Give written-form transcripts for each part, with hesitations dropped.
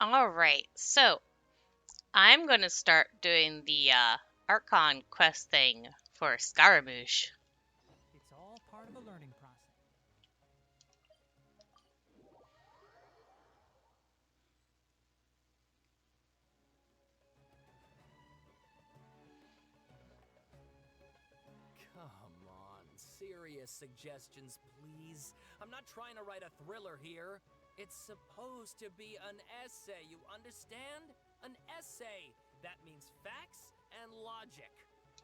All right, so I'm going to start doing the Archon quest thing for Scaramouche. It's all part of a learning process. Come on, serious suggestions, please. I'm not trying to write a thriller here. It's supposed to be an essay, you understand? An essay. That means facts and logic.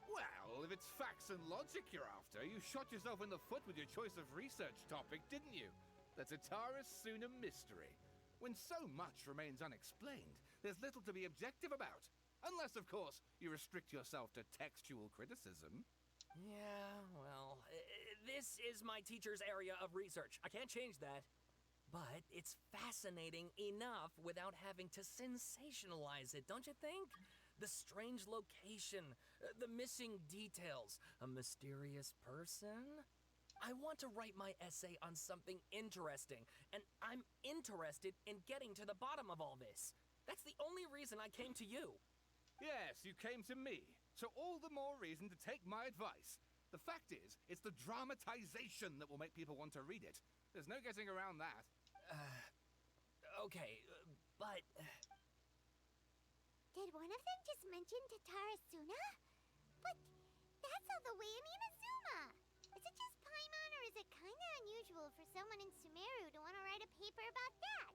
Well, if it's facts and logic you're after, you shot yourself in the foot with your choice of research topic, didn't you? The Tatara Suna mystery. When so much remains unexplained, there's little to be objective about. Unless, of course, you restrict yourself to textual criticism. Yeah, well, this is my teacher's area of research. I can't change that. But it's fascinating enough without having to sensationalize it, don't you think? The strange location, the missing details, a mysterious person. I want to write my essay on something interesting, and I'm interested in getting to the bottom of all this. That's the only reason I came to you. Yes, you came to me, so all the more reason to take my advice. The fact is, it's the dramatization that will make people want to read it. There's no getting around that. Okay, but... Did one of them just mention Tatarasuna? But that's all the way in Inazuma! Is it just Paimon, or is it kinda unusual for someone in Sumeru to want to write a paper about that?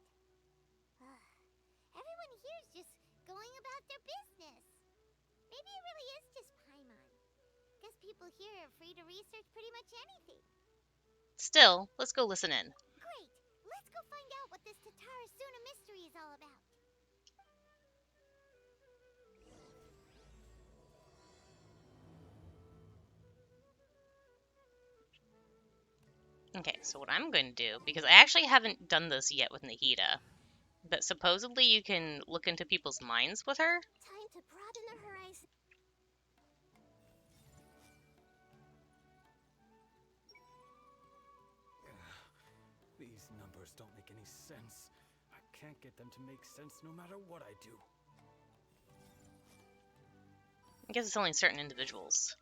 Everyone here is just going about their business. Maybe it really is just Paimon. Guess people here are free to research pretty much anything. Still, let's go listen in. Great! Let's go find out what this Tatarasuna mystery is all about. Okay, so what I'm going to do, because I actually haven't done this yet with Nahida, but supposedly you can look into people's minds with her. Time to broaden the horizon. These numbers don't make any sense. I can't get them to make sense no matter what I do. I guess it's only certain individuals.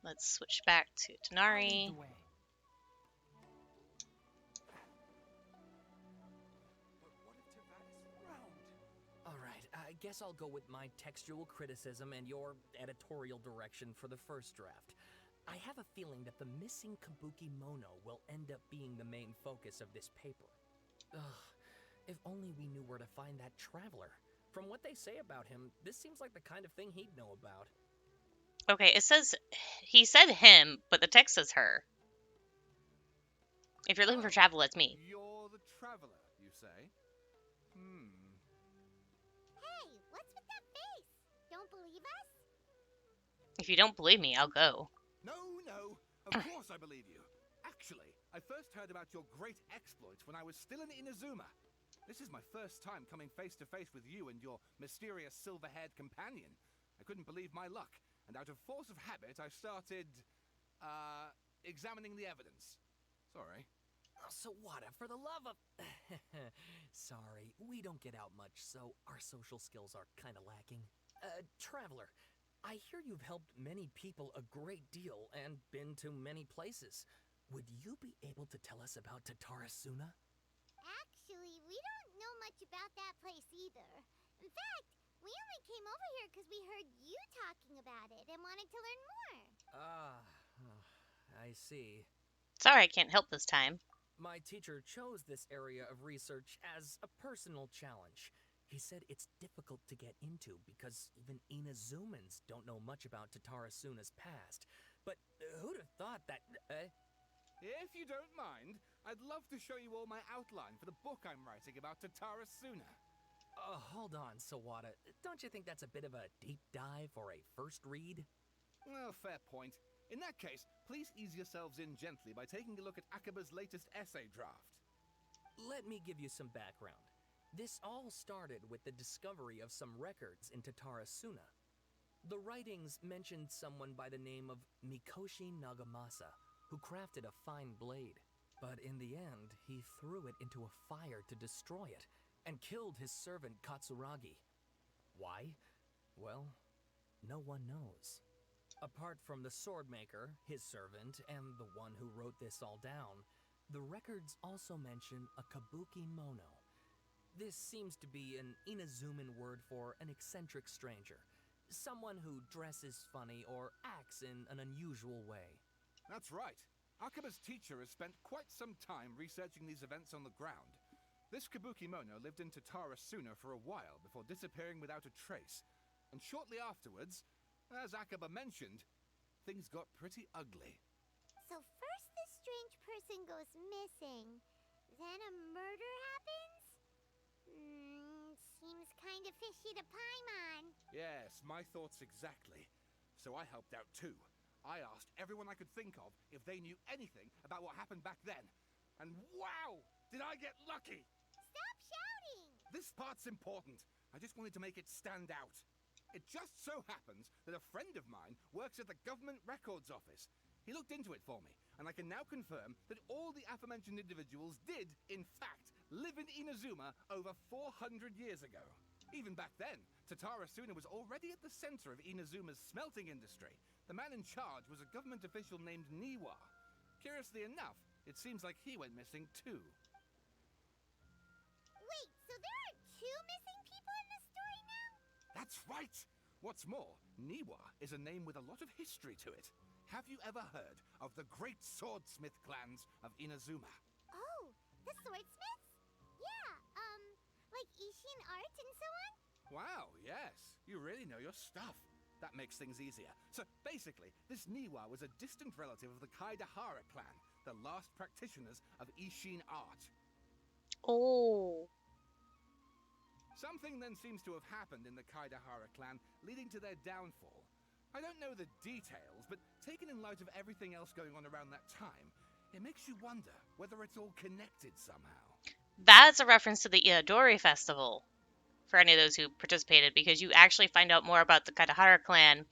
Let's switch back to I'll lead Tanari. the way. But what if Tavares is round? Alright, I guess I'll go with my textual criticism and your editorial direction for the first draft. I have a feeling that the missing Kabuki Mono will end up being the main focus of this paper. Ugh, if only we knew where to find that traveler. From what they say about him, this seems like the kind of thing he'd know about. Okay, it says he said him, but the text says her. If you're looking for travel, it's me. You're the traveler, you say? Hey, what's with that face? Don't believe us? If you don't believe me, I'll go. No, of course I believe you. Actually, I first heard about your great exploits when I was still in Inazuma. This is my first time coming face to face with you and your mysterious silver-haired companion. I couldn't believe my luck, and out of force of habit, I started, examining the evidence. Sorry. Oh, Sawada, for the love of... Sorry, we don't get out much, so our social skills are kinda lacking. Traveler, I hear you've helped many people a great deal and been to many places. Would you be able to tell us about Tatarasuna? Actually, we don't know much about that place either. In fact, we only came over here because we heard you talking about it and wanted to learn more. I see. Sorry, I can't help this time. My teacher chose this area of research as a personal challenge. He said it's difficult to get into because even Inazumans don't know much about Tatarasuna's past. But who'd have thought that... If you don't mind, I'd love to show you all my outline for the book I'm writing about Tatarasuna. Hold on, Sawada. Don't you think that's a bit of a deep dive or a first read? Well, fair point. In that case, please ease yourselves in gently by taking a look at Akaba's latest essay draft. Let me give you some background. This all started with the discovery of some records in Tatarasuna. The writings mentioned someone by the name of Mikoshi Nagamasa, who crafted a fine blade. But in the end, he threw it into a fire to destroy it, and killed his servant Katsuragi. Why? Well, no one knows. Apart from the swordmaker, his servant, and the one who wrote this all down, the records also mention a kabuki mono. This seems to be an Inazuman word for an eccentric stranger. Someone who dresses funny or acts in an unusual way. That's right. Akaba's teacher has spent quite some time researching these events on the ground. This kabuki mono lived in Tatarasuna for a while before disappearing without a trace. And shortly afterwards, as Akaba mentioned, things got pretty ugly. So first this strange person goes missing, then a murder happens? Seems kinda fishy to Paimon. Yes, my thoughts exactly. So I helped out too. I asked everyone I could think of if they knew anything about what happened back then. And wow, did I get lucky! Stop shouting! This part's important. I just wanted to make it stand out. It just so happens that a friend of mine works at the Government Records Office. He looked into it for me, and I can now confirm that all the aforementioned individuals did, in fact, live in Inazuma over 400 years ago. Even back then, Tatarasuna was already at the center of Inazuma's smelting industry. The man in charge was a government official named Niwa. Curiously enough, it seems like he went missing too. Wait, so there are two missing people in this story now? That's right! What's more, Niwa is a name with a lot of history to it. Have you ever heard of the great swordsmith clans of Inazuma? Oh, the swordsmiths? Yeah, like Ishin art and so on? Wow, yes. You really know your stuff. That makes things easier. So basically, this Niwa was a distant relative of the Kaidahara clan, the last practitioners of Ishin art. Oh. Something then seems to have happened in the Kaidahara clan, leading to their downfall. I don't know the details, but taken in light of everything else going on around that time, it makes you wonder whether it's all connected somehow. That's a reference to the Iadori Festival, for any of those who participated, because you actually find out more about the Kaidahara clan,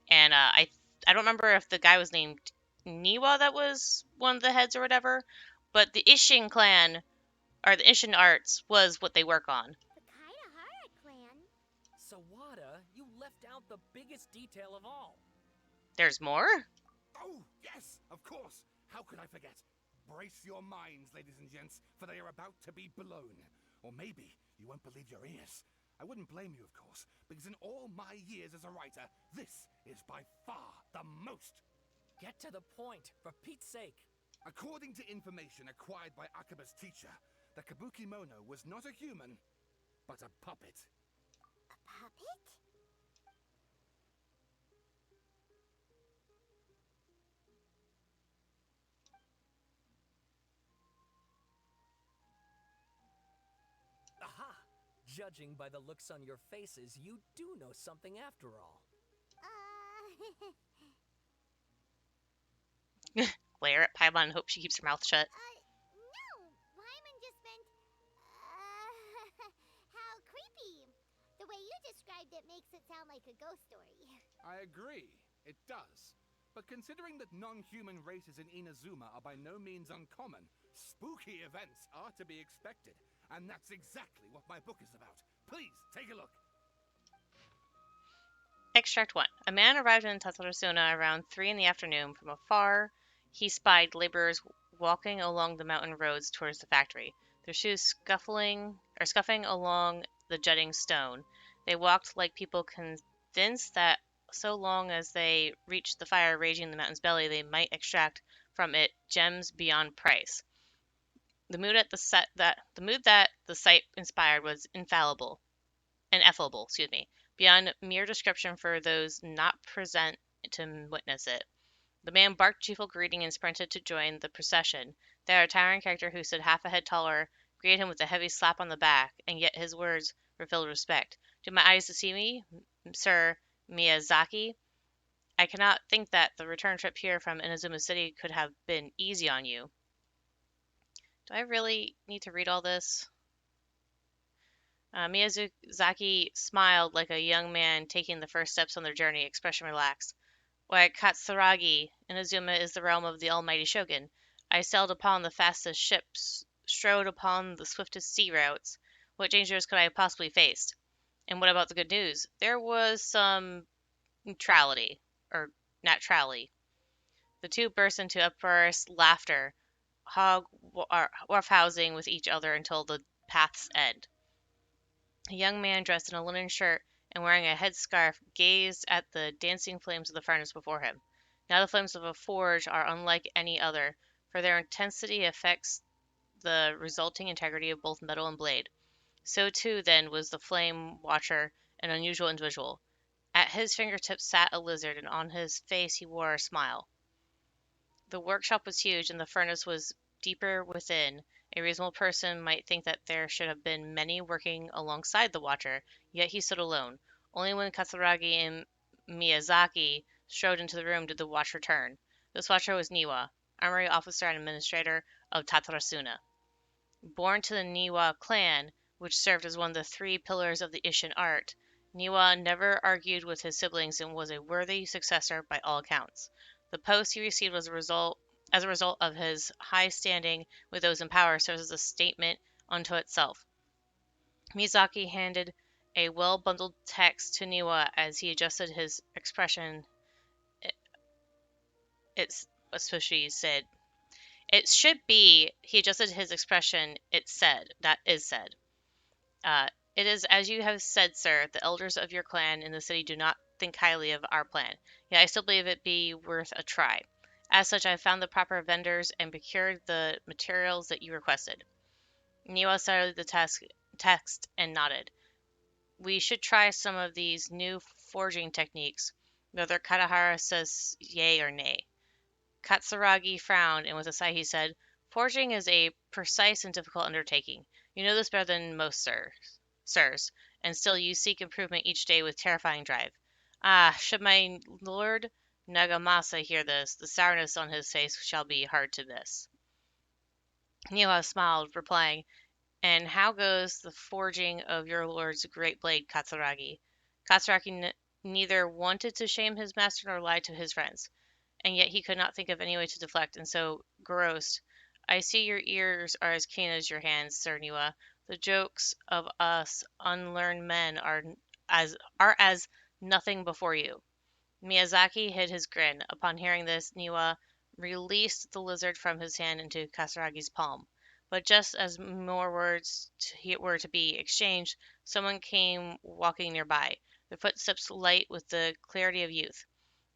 and I don't remember if the guy was named Niwa that was one of the heads or whatever, but the Ishin clan, or the Ishin arts, was what they work on. The Kaidahara clan? Sawada, you left out the biggest detail of all. There's more? Oh, yes, of course. How could I forget? Brace your minds, ladies and gents, for they are about to be blown. Or maybe you won't believe your ears. I wouldn't blame you, of course, because in all my years as a writer, this is by far the most. Get to the point, for Pete's sake. According to information acquired by Akaba's teacher, the Kabuki Mono was not a human, but a puppet. A puppet? Aha! Judging by the looks on your faces, you do know something after all. Glare at Paimon and hope she keeps her mouth shut. No. Paimon just meant, how creepy. The way you described it makes it sound like a ghost story. I agree, it does. But considering that non-human races in Inazuma are by no means uncommon, spooky events are to be expected. And that's exactly what my book is about. Please, take a look. Extract 1. A man arrived in Tatarasuna around 3 in the afternoon. From afar, he spied laborers walking along the mountain roads towards the factory, their shoes scuffing along the jutting stone. They walked like people convinced that so long as they reached the fire raging in the mountain's belly, they might extract from it gems beyond price. The mood that the sight inspired was ineffable, beyond mere description for those not present to witness it. The man barked cheerful greeting and sprinted to join the procession. The retiring character, who stood half a head taller, greeted him with a heavy slap on the back, and yet his words revealed respect. "Do my eyes deceive me, Sir Miyazaki? I cannot think that the return trip here from Inazuma City could have been easy on you." Do I really need to read all this? Miyazaki smiled like a young man taking the first steps on their journey, expression relaxed. "Why, Katsuragi, Inazuma is the realm of the almighty shogun. I sailed upon the fastest ships, strode upon the swiftest sea routes. What dangers could I have possibly faced? And what about the good news? There was some neutrality, or naturality. The two burst into uproarious laughter, roughhousing with each other until the path's end. A young man dressed in a linen shirt and wearing a headscarf gazed at the dancing flames of the furnace before him. Now the flames of a forge are unlike any other, for their intensity affects the resulting integrity of both metal and blade. So too, then, was the flame watcher an unusual individual. At his fingertips sat a lizard, and on his face he wore a smile. The workshop was huge, and the furnace was deeper within. A reasonable person might think that there should have been many working alongside the watcher, yet he stood alone. Only when Katsuragi and Miyazaki strode into the room did the watch return. This watcher was Niwa, armory officer and administrator of Tatarasuna. Born to the Niwa clan, which served as one of the three pillars of the Ishin art, Niwa never argued with his siblings and was a worthy successor by all accounts. The post he received was as a result of his high standing with those in power serves as a statement unto itself. Miyazaki handed a well-bundled text to Niwa as he adjusted his expression. It's especially said. It should be he adjusted his expression. It said that is said. It is as you have said, sir. The elders of your clan in the city do not think highly of our plan. Yet I still believe it be worth a try. As such, I have found the proper vendors and procured the materials that you requested. Niwa studied the text and nodded. We should try some of these new forging techniques, whether Katahara says yea or nay. Katsuragi frowned, and with a sigh he said, "Forging is a precise and difficult undertaking. You know this better than most, sirs, and still you seek improvement each day with terrifying drive. Ah, should my lord Nagamasa hear this, the sourness on his face shall be hard to miss." Niwa smiled, replying, "And how goes the forging of your lord's great blade, Katsuragi?" Katsuragi neither wanted to shame his master nor lie to his friends, and yet he could not think of any way to deflect, and so grossed. "I see your ears are as keen as your hands, Sir Niwa. The jokes of us unlearned men are as nothing before you." Miyazaki hid his grin. Upon hearing this, Niwa released the lizard from his hand into Kasaragi's palm. But just as more words were to be exchanged, someone came walking nearby, their footsteps light with the clarity of youth.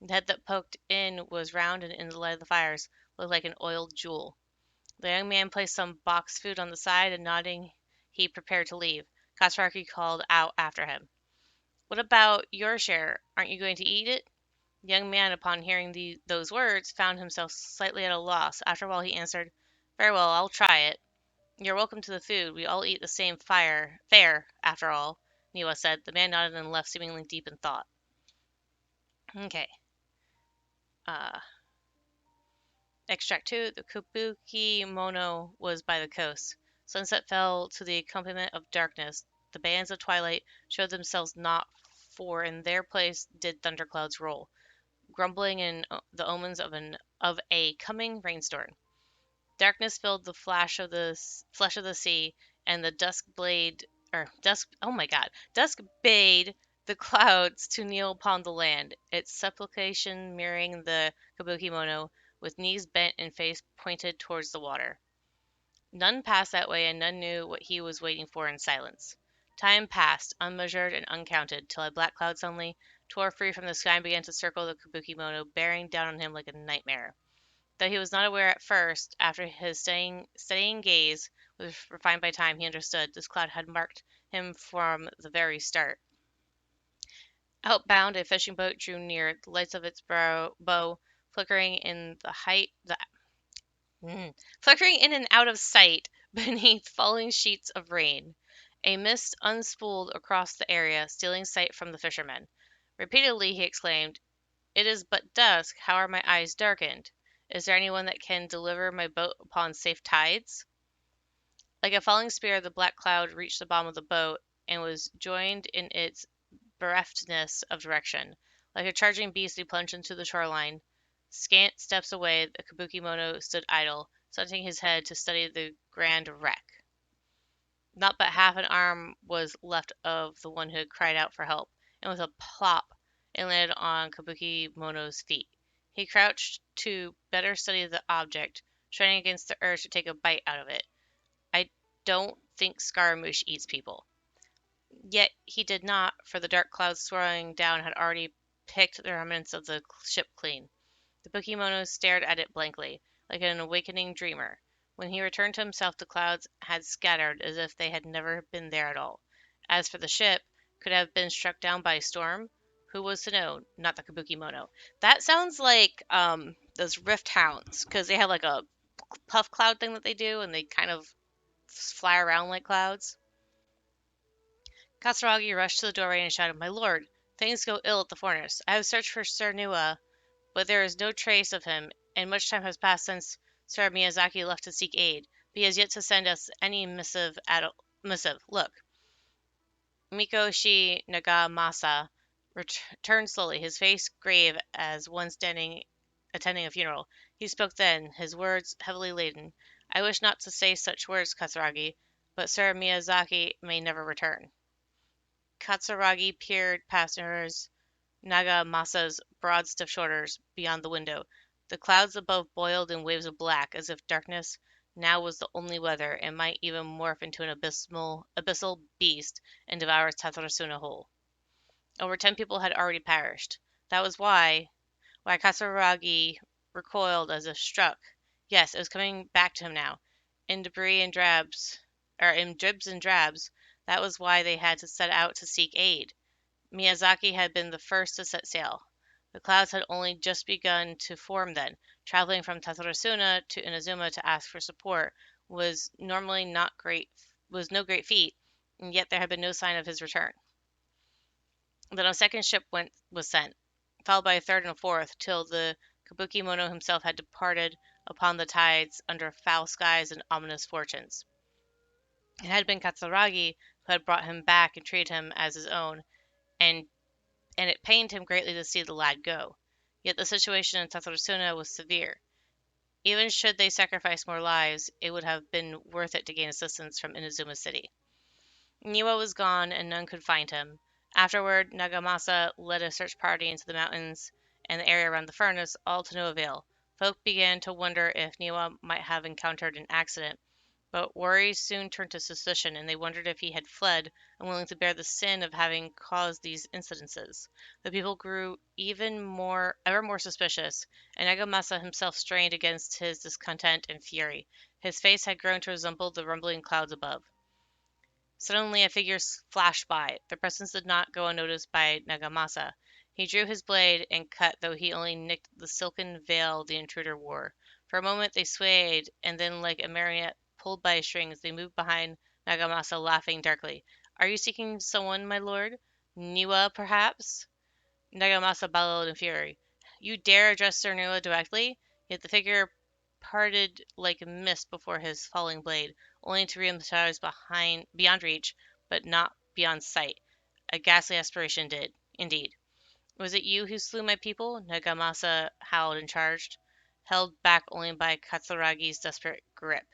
The head that poked in was round, and in the light of the fires looked like an oiled jewel. The young man placed some boxed food on the side, and nodding, he prepared to leave. Katsuragi called out after him, "What about your share? Aren't you going to eat it?" The young man, upon hearing those words, found himself slightly at a loss. After a while he answered, "Very well, I'll try it." "You're welcome to the food. We all eat the same fare, after all," Niwa said. The man nodded and left, seemingly deep in thought. Okay. Extract 2. The Kabuki Mono was by the coast. Sunset fell to the accompaniment of darkness. The bands of twilight showed themselves not, for in their place did thunderclouds roll, grumbling in the omens of a coming rainstorm. Darkness filled the flesh of the sea, and the dusk bade the clouds to kneel upon the land, its supplication mirroring the Kabuki Mono, with knees bent and face pointed towards the water. None passed that way, and none knew what he was waiting for in silence. Time passed, unmeasured and uncounted, till a black cloud suddenly tore free from the sky and began to circle the Kabuki Mono, bearing down on him like a nightmare. Though he was not aware at first, after his steadying gaze was refined by time, he understood this cloud had marked him from the very start. Outbound, a fishing boat drew near, the lights of its bow flickering in and out of sight beneath falling sheets of rain. A mist unspooled across the area, stealing sight from the fisherman. Repeatedly he exclaimed, "It is but dusk. How are my eyes darkened? Is there anyone that can deliver my boat upon safe tides?" Like a falling spear, the black cloud reached the bottom of the boat, and was joined in its bereftness of direction. Like a charging beast, he plunged into the shoreline. Scant steps away, the Kabuki Mono stood idle, stunting his head to study the grand wreck. Not but half an arm was left of the one who had cried out for help, and with a plop it landed on Kabuki Mono's feet. He crouched to better study the object, straining against the urge to take a bite out of it. I don't think Scaramouche eats people. Yet he did not, for the dark clouds swirling down had already picked the remnants of the ship clean. The Pokemono stared at it blankly, like an awakening dreamer. When he returned to himself, the clouds had scattered as if they had never been there at all. As for the ship, could it have been struck down by a storm? Who was to know? Not the Kabuki-mono. That sounds like those Rift Hounds, because they have like a puff cloud thing that they do, and they kind of fly around like clouds. Katsuragi rushed to the doorway and shouted, "My lord, things go ill at the furnace. I have searched for Sir Nua, but there is no trace of him, and much time has passed since Sir Miyazaki left to seek aid. But he has yet to send us any missive. Look." Mikoshi Nagamasa returned slowly, his face grave as one attending a funeral. He spoke then, his words heavily laden. "I wish not to say such words, Katsuragi, but Sir Miyazaki may never return." Katsuragi peered past Nagamasa's broad, stiff shoulders beyond the window. The clouds above boiled in waves of black, as if darkness now was the only weather, and might even morph into an abyssal beast and devour Tatarasuna whole. Over 10 people had already perished. That was why Katsuragi recoiled as if struck. Yes, it was coming back to him now, in debris and drabs, in dribs and drabs. That was why they had to set out to seek aid. Miyazaki had been the first to set sail. The clouds had only just begun to form then. Traveling from Tatarasuna to Inazuma to ask for support was no great feat, and yet there had been no sign of his return. Then a second ship was sent, followed by a third and a fourth, till the Kabuki Mono himself had departed upon the tides under foul skies and ominous fortunes. It had been Katsuragi who had brought him back and treated him as his own, and it pained him greatly to see the lad go. Yet the situation in Tatarasuna was severe. Even should they sacrifice more lives, it would have been worth it to gain assistance from Inazuma City. Niwa was gone, and none could find him. Afterward, Nagamasa led a search party into the mountains and the area around the furnace, all to no avail. Folk began to wonder if Niwa might have encountered an accident, but worry soon turned to suspicion, and they wondered if he had fled, unwilling to bear the sin of having caused these incidences. The people grew ever more suspicious, and Nagamasa himself strained against his discontent and fury. His face had grown to resemble the rumbling clouds above. Suddenly a figure flashed by. Their presence did not go unnoticed by Nagamasa. He drew his blade and cut, though he only nicked the silken veil the intruder wore. For a moment they swayed, and then, like a marionette pulled by strings, they moved behind Nagamasa, laughing darkly. "Are you seeking someone, my lord? Niwa, perhaps?" Nagamasa bellowed in fury. "You dare address Sir Niwa directly?" Yet the figure parted like mist before his falling blade, only to reveal the shadows beyond reach, but not beyond sight. A ghastly aspiration indeed. "Was it you who slew my people?" Nagamasa howled and charged, held back only by Katsuragi's desperate grip.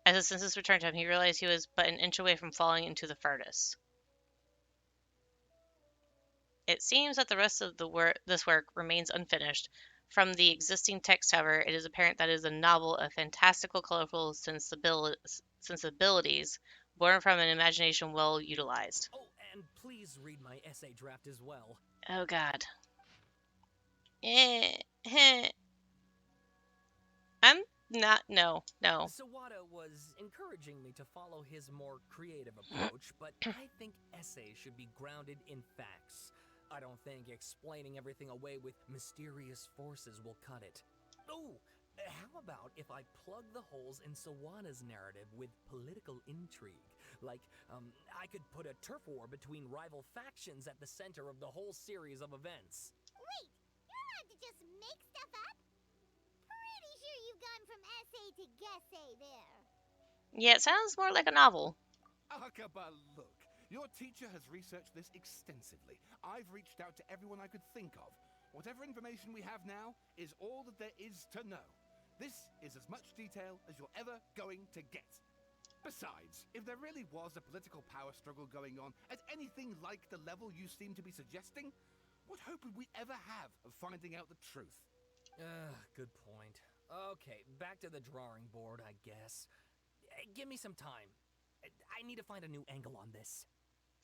As his senses returned to him, he realized he was but an inch away from falling into the furnace. It seems that the rest of this work remains unfinished. From the existing text, however, it is apparent that it is a novel of fantastical, colorful sensibilities, born from an imagination well utilized. Oh, and please read my essay draft as well. Oh, God. I'm not. No. Sawada was encouraging me to follow his more creative approach, but I think essays should be grounded in facts. I don't think explaining everything away with mysterious forces will cut it. Oh, how about if I plug the holes in Sawada's narrative with political intrigue? Like, I could put a turf war between rival factions at the center of the whole series of events. Wait, you're allowed to just make stuff up? Pretty sure you've gone from essay to guessay there. Yeah, it sounds more like a novel. Akaba, look. Your teacher has researched this extensively. I've reached out to everyone I could think of. Whatever information we have now is all that there is to know. This is as much detail as you're ever going to get. Besides, if there really was a political power struggle going on at anything like the level you seem to be suggesting, what hope would we ever have of finding out the truth? Good point. Okay, back to the drawing board, I guess. Give me some time. I need to find a new angle on this.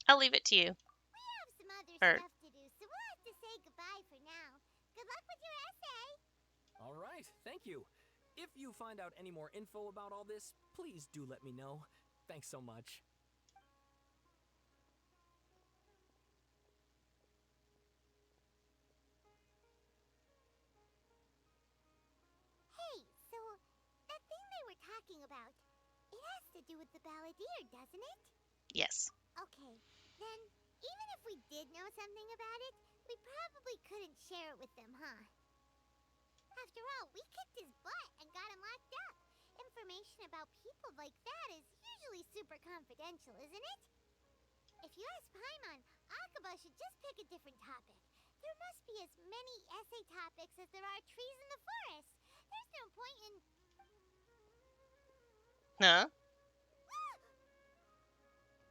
I'll leave it to you. We have some other Er. stuff to do, so we'll have to say goodbye for now. Good luck with your essay. All right, thank you. If you find out any more info about all this, please do let me know. Thanks so much. Hey, so that thing they were talking about, it has to do with the balladeer, doesn't it? Yes. Okay, then even if we did know something about it, we probably couldn't share it with them, huh? After all, we kicked his butt and got him locked up. Information about people like that is usually super confidential, isn't it? If you ask Paimon, Akaba should just pick a different topic. There must be as many essay topics as there are trees in the forest. There's no point in... Huh?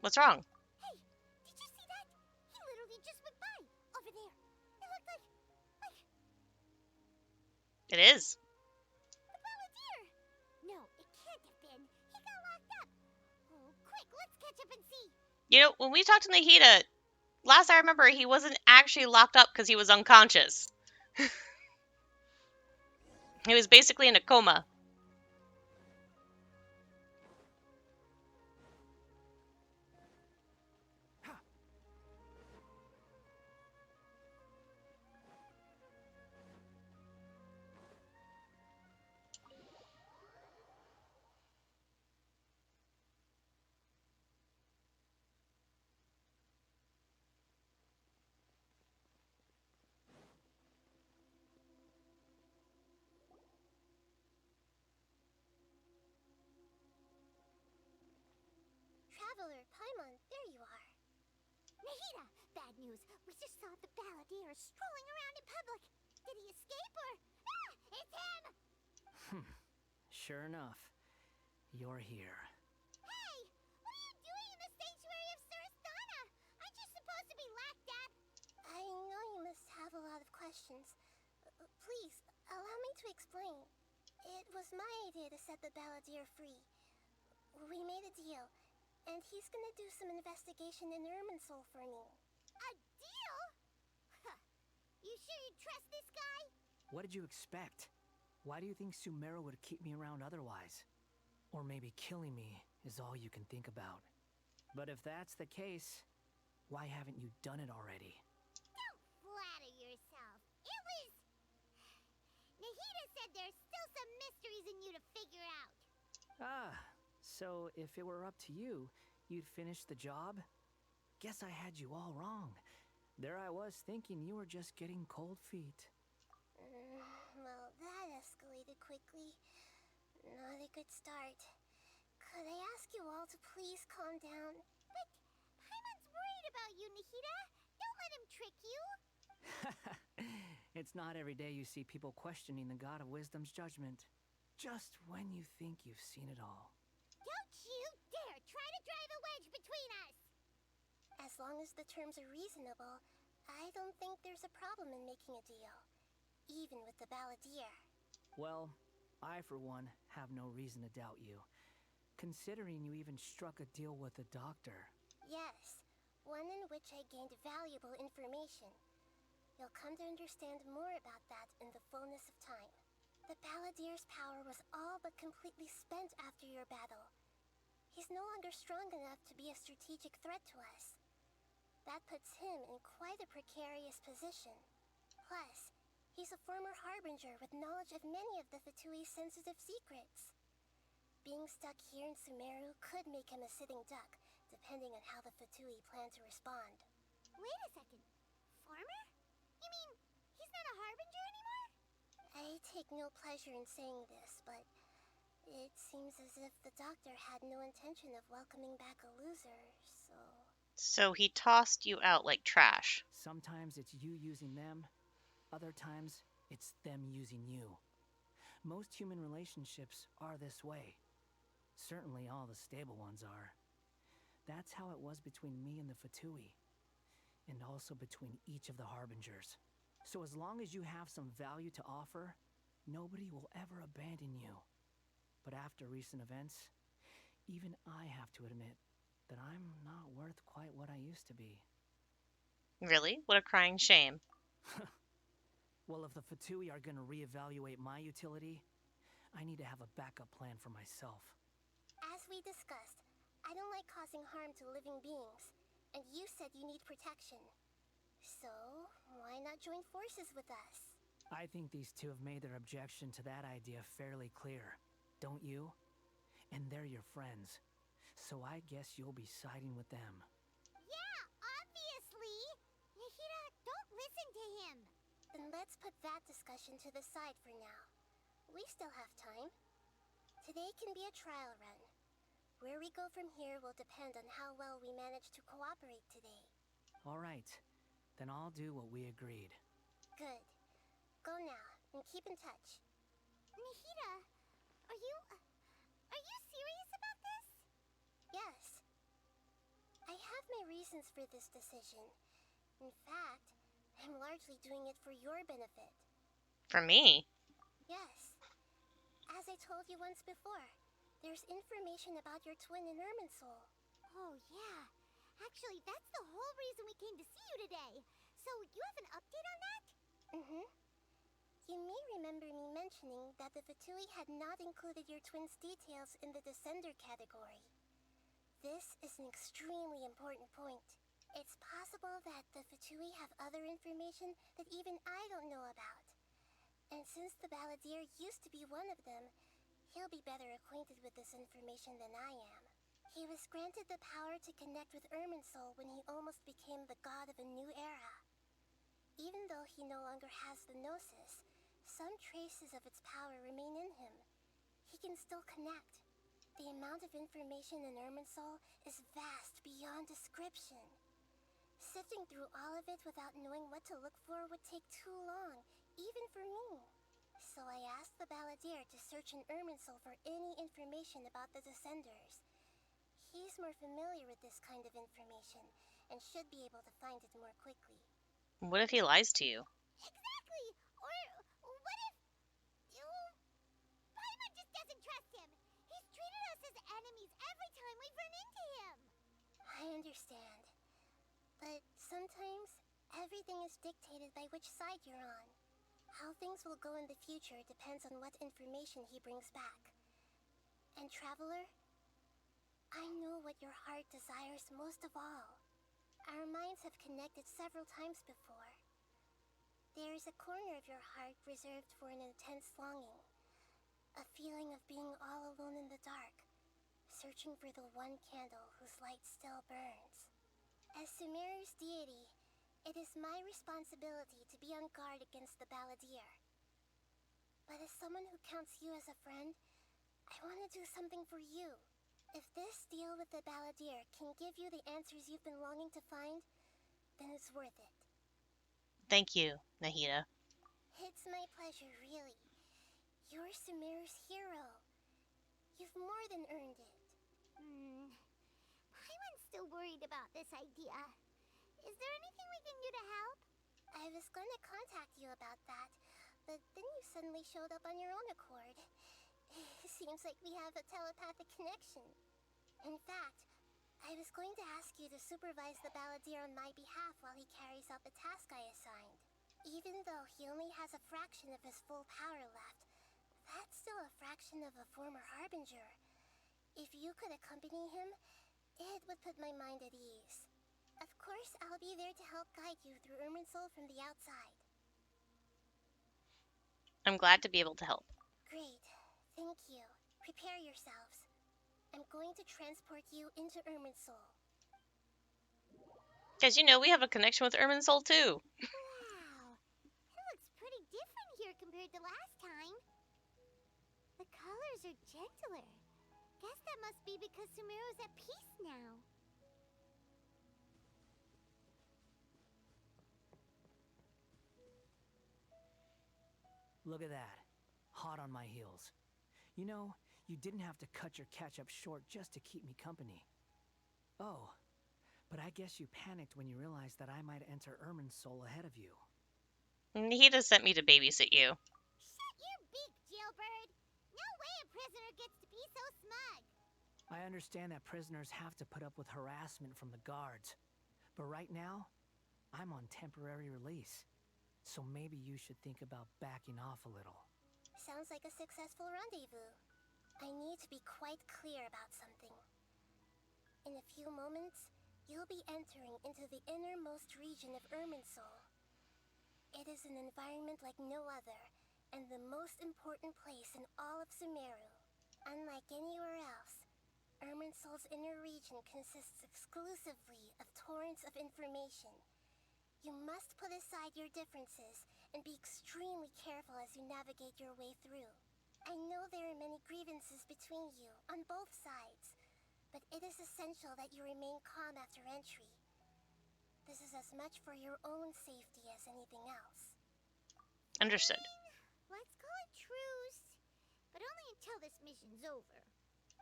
What's wrong? Hey, did you see that? He literally just went by, over there. It looked like... It is. the balladeer! No, it can't have been. He got locked up. Oh, quick, let's catch up and see. You know, when we talked to Nahida, last I remember, he wasn't actually locked up because he was unconscious. He was basically in a coma. Traveler, Paimon, there you are. Nahida, bad news. We just saw the balladeer strolling around in public. Did he escape or... Ah! It's him! Sure enough, you're here. Hey! What are you doing in the sanctuary of Surasthana? Aren't you supposed to be locked up? I know you must have a lot of questions. Please, allow me to explain. It was my idea to set the balladeer free. We made a deal, and he's gonna do some investigation in Irminsul for me. A deal? Huh. You sure you trust this guy? What did you expect? Why do you think Sumeru would keep me around otherwise? Or maybe killing me is all you can think about. But if that's the case, why haven't you done it already? Don't flatter yourself. It was... Nahida said there's still some mysteries in you to figure out. Ah, so if it were up to you, you'd finish the job? Guess I had you all wrong. There I was thinking you were just getting cold feet. Well, that escalated quickly. Not a good start. Could I ask you all to please calm down? But Paimon's worried about you, Nahida. Don't let him trick you. It's not every day you see people questioning the God of Wisdom's judgment. Just when you think you've seen it all. Don't you dare try to drive a wedge between us! As long as the terms are reasonable, I don't think there's a problem in making a deal. Even with the balladeer. Well, I for one have no reason to doubt you, considering you even struck a deal with the doctor. Yes, one in which I gained valuable information. You'll come to understand more about that in the fullness of time. The balladeer's power was all but completely spent after your battle. He's no longer strong enough to be a strategic threat to us. That puts him in quite a precarious position. Plus, he's a former harbinger with knowledge of many of the Fatui's sensitive secrets. Being stuck here in Sumeru could make him a sitting duck, depending on how the Fatui plan to respond. Wait a second. Former? You mean, he's not a harbinger anymore? I take no pleasure in saying this, but it seems as if the doctor had no intention of welcoming back a loser, so... So he tossed you out like trash. Sometimes it's you using them, other times it's them using you. Most human relationships are this way. Certainly all the stable ones are. That's how it was between me and the Fatui, and also between each of the Harbingers. So as long as you have some value to offer, nobody will ever abandon you. But after recent events, even I have to admit that I'm not worth quite what I used to be. Really? What a crying shame. Well, if the Fatui are gonna reevaluate my utility, I need to have a backup plan for myself. As we discussed, I don't like causing harm to living beings, and you said you need protection. So, why not join forces with us? I think these two have made their objection to that idea fairly clear, don't you? And they're your friends, so I guess you'll be siding with them. Yeah, obviously! Nahida, don't listen to him! Then let's put that discussion to the side for now. We still have time. Today can be a trial run. Where we go from here will depend on how well we manage to cooperate today. All right, then I'll do what we agreed. Good. Go now, and keep in touch. Nahida, are you serious about this? Yes. I have my reasons for this decision. In fact, I'm largely doing it for your benefit. For me? Yes. As I told you once before, there's information about your twin in Irminsul. Oh, yeah. Actually, that's the whole reason we came to see you today. So, you have an update on that? Mm-hmm. You may remember me mentioning that the Fatui had not included your twin's details in the Descender category. This is an extremely important point. It's possible that the Fatui have other information that even I don't know about. And since the Balladeer used to be one of them, he'll be better acquainted with this information than I am. He was granted the power to connect with Irminsul when he almost became the god of a new era. Even though he no longer has the Gnosis, some traces of its power remain in him. He can still connect. The amount of information in Irminsul is vast beyond description. Sifting through all of it without knowing what to look for would take too long, even for me. So I asked the Balladeer to search in Irminsul for any information about the Descenders. He's more familiar with this kind of information, and should be able to find it more quickly. What if he lies to you? Exactly! Or what if... Paimon just doesn't trust him! He's treated us as enemies every time we've run into him! I understand. But sometimes, everything is dictated by which side you're on. How things will go in the future depends on what information he brings back. And Traveler, I know what your heart desires most of all. Our minds have connected several times before. There is a corner of your heart reserved for an intense longing. A feeling of being all alone in the dark, searching for the one candle whose light still burns. As Sumeru's deity, it is my responsibility to be on guard against the Balladeer. But as someone who counts you as a friend, I want to do something for you. If this deal with the Balladeer can give you the answers you've been longing to find, then it's worth it. Thank you, Nahida. It's my pleasure, really. You're Sumeru's hero. You've more than earned it. Paimon's still worried about this idea. Is there anything we can do to help? I was going to contact you about that, but then you suddenly showed up on your own accord. Seems like we have a telepathic connection. In fact, I was going to ask you to supervise the Balladeer on my behalf while he carries out the task I assigned. Even though he only has a fraction of his full power left, that's still a fraction of a former Harbinger. If you could accompany him, it would put my mind at ease. Of course, I'll be there to help guide you through Irminsul from the outside. I'm glad to be able to help. Great. Thank you. Prepare yourselves. I'm going to transport you into Irminsul. Because, we have a connection with Irminsul, too. Wow. It looks pretty different here compared to last time. The colors are gentler. Guess that must be because Sumeru's at peace now. Look at that. hot on my heels. You know, you didn't have to cut your catch-up short just to keep me company. Oh, but I guess you panicked when you realized that I might enter Ermin's soul ahead of you. He just sent me to babysit you. Shut your beak, jailbird! No way a prisoner gets to be so smug! I understand that prisoners have to put up with harassment from the guards. But right now, I'm on temporary release. So maybe you should think about backing off a little. Sounds like a successful rendezvous. I need to be quite clear about something. In a few moments, you'll be entering into the innermost region of Irminsul. It is an environment like no other, and the most important place in all of Sumeru. Unlike anywhere else, Irminsul's inner region consists exclusively of torrents of information. You must put aside your differences and be extremely careful as you navigate your way through. I know there are many grievances between you, on both sides, but it is essential that you remain calm after entry. This is as much for your own safety as anything else. Understood. Let's call it truce, but only until this mission's over.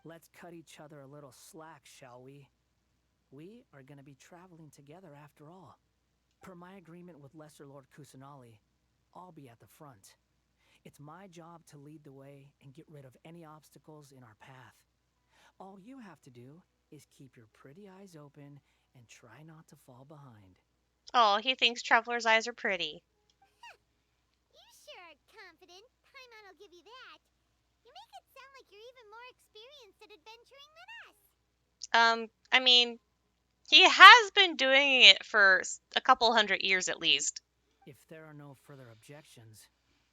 Let's cut each other a little slack, shall we? We are going to be traveling together after all. Per my agreement with Lesser Lord Kusanali, I'll be at the front. It's my job to lead the way and get rid of any obstacles in our path. All you have to do is keep your pretty eyes open and try not to fall behind. Oh, he thinks Traveler's eyes are pretty. You sure are confident. Paimon will give you that. You make it sound like you're even more experienced at adventuring than us. I mean, he has been doing it for a couple 100 years at least. If there are no further objections,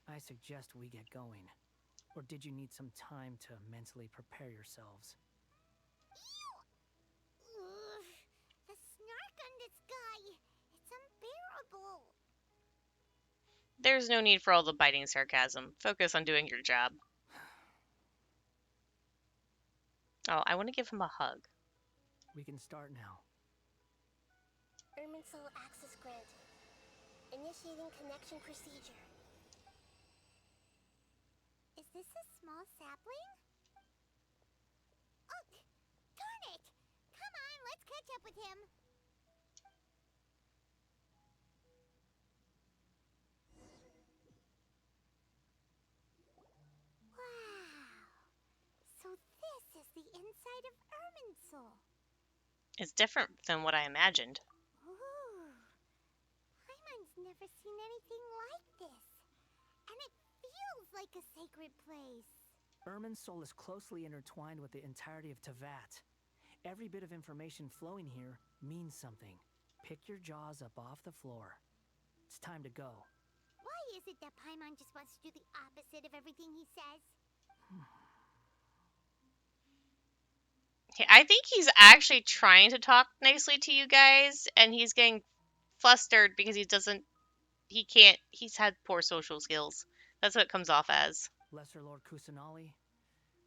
I suggest we get going. Or did you need some time to mentally prepare yourselves? Ugh, the snark on this guy. It's unbearable. There's no need for all the biting sarcasm. Focus on doing your job. Oh, I want to give him a hug. We can start now. Irminsul access granted. Initiating connection procedure. Is this a small sapling? Oh, darn it! Come on, let's catch up with him. Wow. So this is the inside of Irminsul. It's different than what I imagined. Ooh. Paimon's never seen anything like this. And it feels like a sacred place. Irminsul is closely intertwined with the entirety of Teyvat. Every bit of information flowing here means something. Pick your jaws up off the floor. It's time to go. Why is it that Paimon just wants to do the opposite of everything he says? I think he's actually trying to talk nicely to you guys, and he's getting flustered because he's had poor social skills. That's what it comes off as. Lesser Lord Kusanali,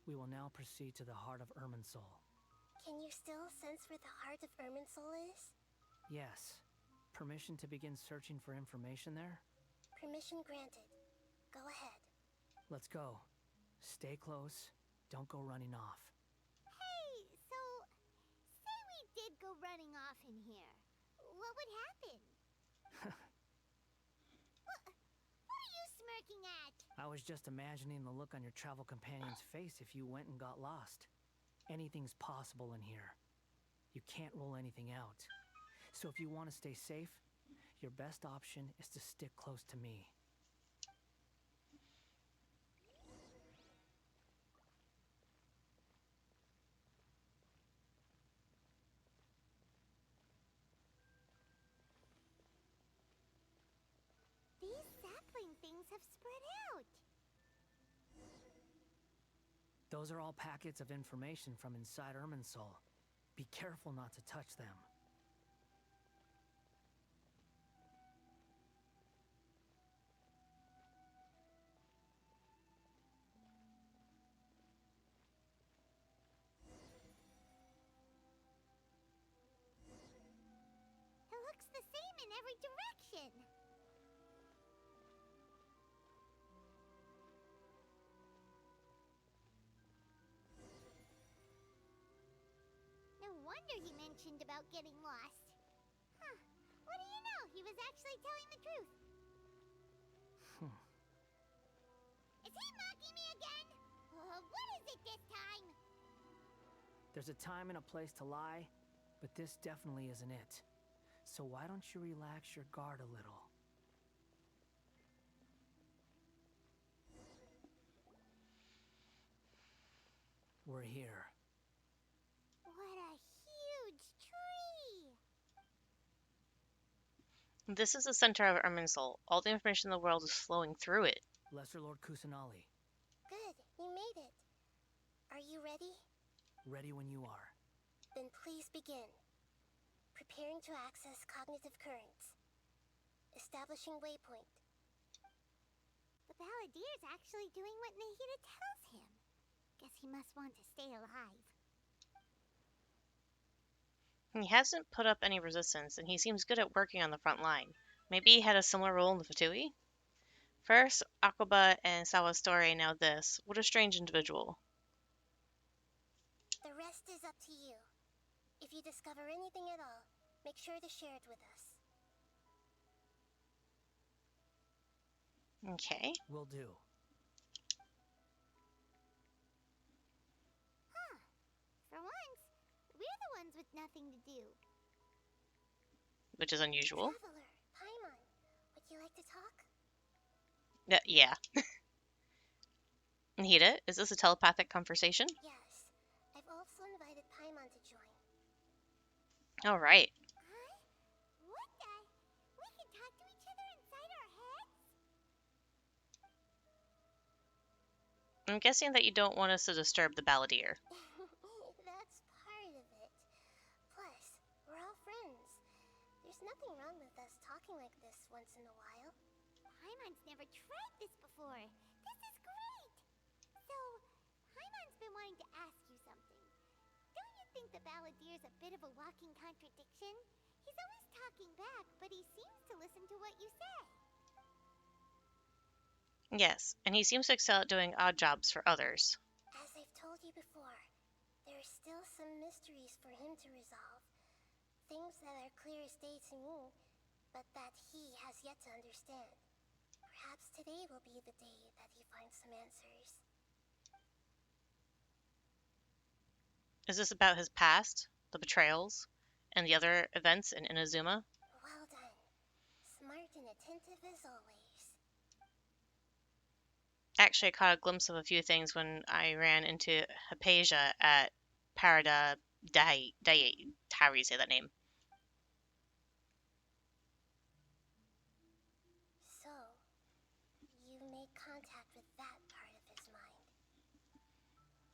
we will now proceed to the heart of Irminsul. Can you still sense where the heart of Irminsul is? Yes. Permission to begin searching for information there? Permission granted. Go ahead. Let's go. Stay close. Don't go running off. Hey, so, say we did go running off in here. What would happen? What are you smirking at? I was just imagining the look on your travel companion's face if you went and got lost. Anything's possible in here. You can't rule anything out. So if you want to stay safe, your best option is to stick close to me. These sapling things have spread out. Those are all packets of information from inside Irminsul. Be careful not to touch them. It looks the same in every direction. wonder he mentioned about getting lost. Huh. What do you know? He was actually telling the truth. Is he mocking me again? What is it this time? There's a time and a place to lie, but this definitely isn't it. So why don't you relax your guard a little? We're here. What a huge tree! This is the center of Irminsul. All the information in the world is flowing through it. Lesser Lord Kusanali, Good, you made it. Are you ready? ready when you are. Then please begin. Preparing to access cognitive currents. Establishing waypoint. The Balladier's actually doing what Nahida tells him. Guess he must want to stay alive. He hasn't put up any resistance, and he seems good at working on the front line. Maybe he had a similar role in the Fatui? First Akoba and Sawa's story, now this. What a strange individual. The rest is up to you. If you discover anything at all, make sure to share it with us. Okay. Will do. Huh. For once, we're the ones with nothing to do. Which is unusual. Traveler, Paimon, would you like to talk? Yeah. Nahida, is this a telepathic conversation? Yes. I've also invited Paimon to join. Alright. Huh? What the? We can talk to each other inside our heads? I'm guessing that you don't want us to disturb the Balladeer. That's part of it. Plus, we're all friends. There's nothing wrong with us talking like this once in a while. Paimon's never tried this before. This is great! So, Paimon's been wanting to ask you something. Don't you think the Balladier's a bit of a walking contradiction? He's always talking back, but he seems to listen to what you say. Yes, and he seems to excel at doing odd jobs for others. As I've told you before, there are still some mysteries for him to resolve. Things that are clear as day to me, but that he has yet to understand. Perhaps today will be the day that he finds some answers. Is this about his past, the betrayals, and the other events in Inazuma? Well done. Smart and attentive as always. Actually, I caught a glimpse of a few things when I ran into Hypatia at Parada Dai. How do you say that name? So, you made contact with that part of his mind.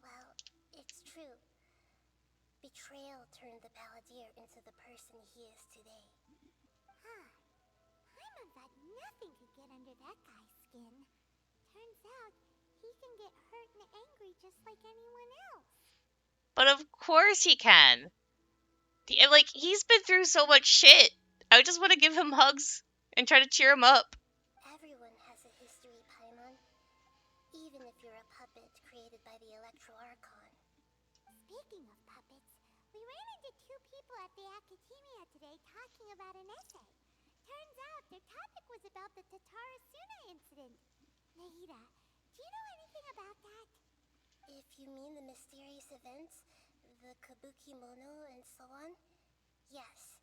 Well, it's true. Betrayal turned the Balladeer into the person he is today. Huh. Paimon thought nothing could get under that guy's skin. Turns out, he can get hurt and angry just like anyone else. But of course he can. He's been through so much shit. I just want to give him hugs and try to cheer him up. Everyone has a history, Paimon. Even if you're a puppet created by the Electro Archon. Speaking of puppets, we ran into two people at the Academia today talking about an essay. Turns out their topic was about the Tatarasuna incident. Nahida, do you know anything about that? If you mean the mysterious events, the Kabuki Mono and so on, yes.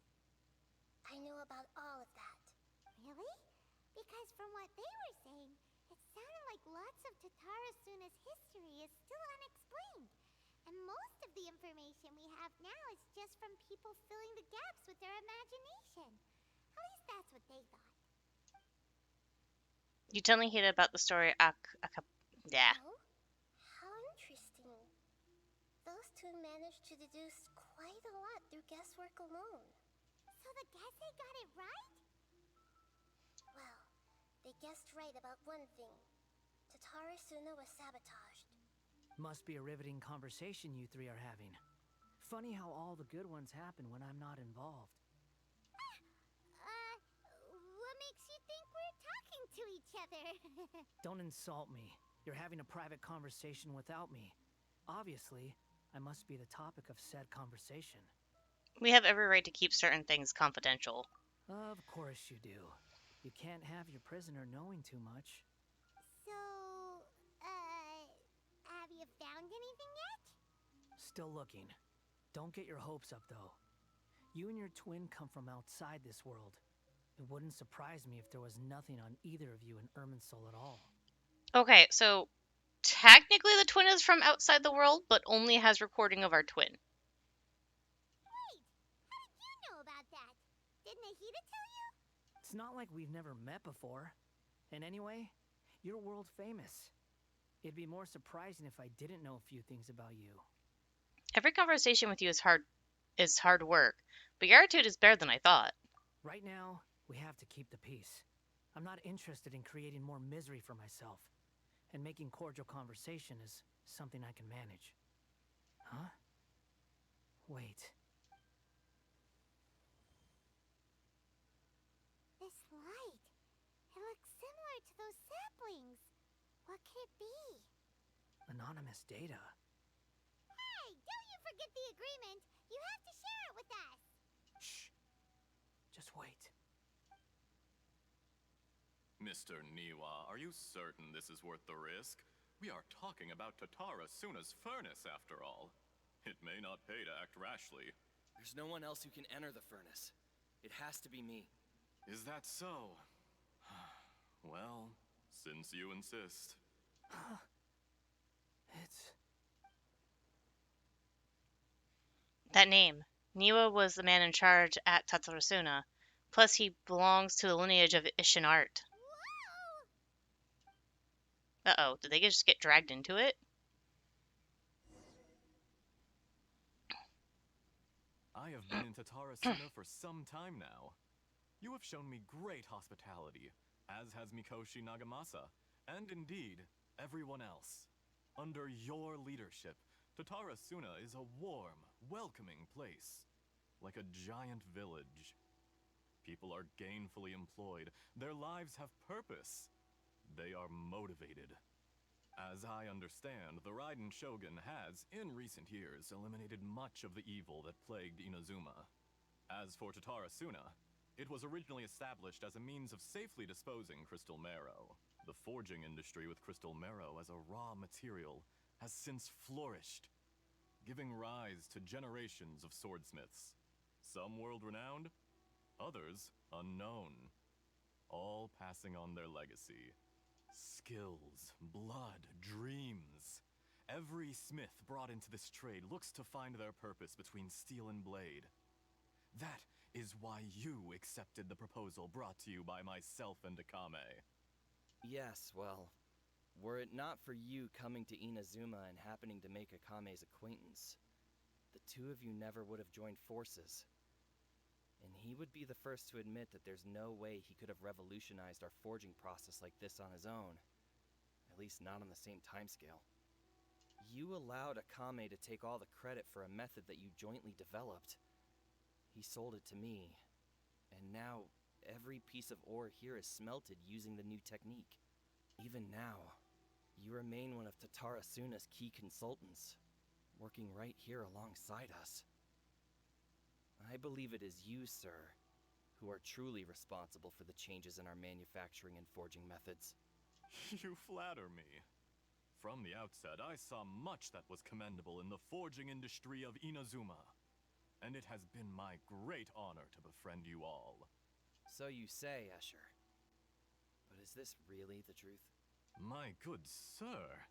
I know about all of that. Really? Because from what they were saying, it sounded like lots of Tatarasuna's history is still unexplained. And most of the information we have now is just from people filling the gaps with their imagination. At least that's what they thought. You tell Nahida about the story Yeah. Oh? How interesting. Those two managed to deduce quite a lot through guesswork alone. So the Gese got it right? Well, they guessed right about one thing. Tatarasuna was sabotaged. Must be a riveting conversation you three are having. Funny how all the good ones happen when I'm not involved. What makes you think we're talking to each other? Don't insult me. You're having a private conversation without me. Obviously, I must be the topic of said conversation. We have every right to keep certain things confidential. Of course you do. You can't have your prisoner knowing too much. So, have you found anything yet? Still looking. Don't get your hopes up, though. You and your twin come from outside this world. It wouldn't surprise me if there was nothing on either of you in Irminsul at all. Okay, so technically the twin is from outside the world, but only has recording of our twin. Wait, how did you know about that? Didn't Ahita tell you? It's not like we've never met before. And anyway, you're world famous. It'd be more surprising if I didn't know a few things about you. Every conversation with you is hard work, but your attitude is better than I thought. Right now, we have to keep the peace. I'm not interested in creating more misery for myself. And making cordial conversation is something I can manage. Huh? Wait. This light. It looks similar to those saplings. What could it be? Anonymous data. Hey, don't you forget the agreement. You have to share it with us. Shh. Just wait. Mr. Niwa, are you certain this is worth the risk? We are talking about Tatara Suna's furnace, after all. It may not pay to act rashly. There's no one else who can enter the furnace. It has to be me. Is that so? Well, since you insist. It's... That name. Niwa was the man in charge at Tatsurasuna. Plus, he belongs to the lineage of Ishin art. Whoa! Uh-oh, did they just get dragged into it? I have been in Tatara Suna for some time now. You have shown me great hospitality, as has Mikoshi Nagamasa, and indeed, everyone else. Under your leadership, Tatara Suna is a warm, welcoming place, like a giant village. People are gainfully employed, their lives have purpose. They are motivated. As I understand, the Raiden Shogun has, in recent years, eliminated much of the evil that plagued Inazuma. As for Tatara Suna, it was originally established as a means of safely disposing crystal marrow. The forging industry with crystal marrow as a raw material has since flourished, giving rise to generations of swordsmiths. Some world-renowned, others unknown, all passing on their legacy. Skills, blood, dreams. Every smith brought into this trade looks to find their purpose between steel and blade. That is why you accepted the proposal brought to you by myself and Akame. Yes, well, were it not for you coming to Inazuma and happening to make Akame's acquaintance, the two of you never would have joined forces. And he would be the first to admit that there's no way he could have revolutionized our forging process like this on his own. At least not on the same timescale. You allowed Akame to take all the credit for a method that you jointly developed. He sold it to me, and now every piece of ore here is smelted using the new technique. Even now, you remain one of Tatara Suna's key consultants, working right here alongside us. I believe it is you, sir, who are truly responsible for the changes in our manufacturing and forging methods. You flatter me. From the outset, I saw much that was commendable in the forging industry of Inazuma. And it has been my great honor to befriend you all. So you say, Escher. But is this really the truth? My good sir,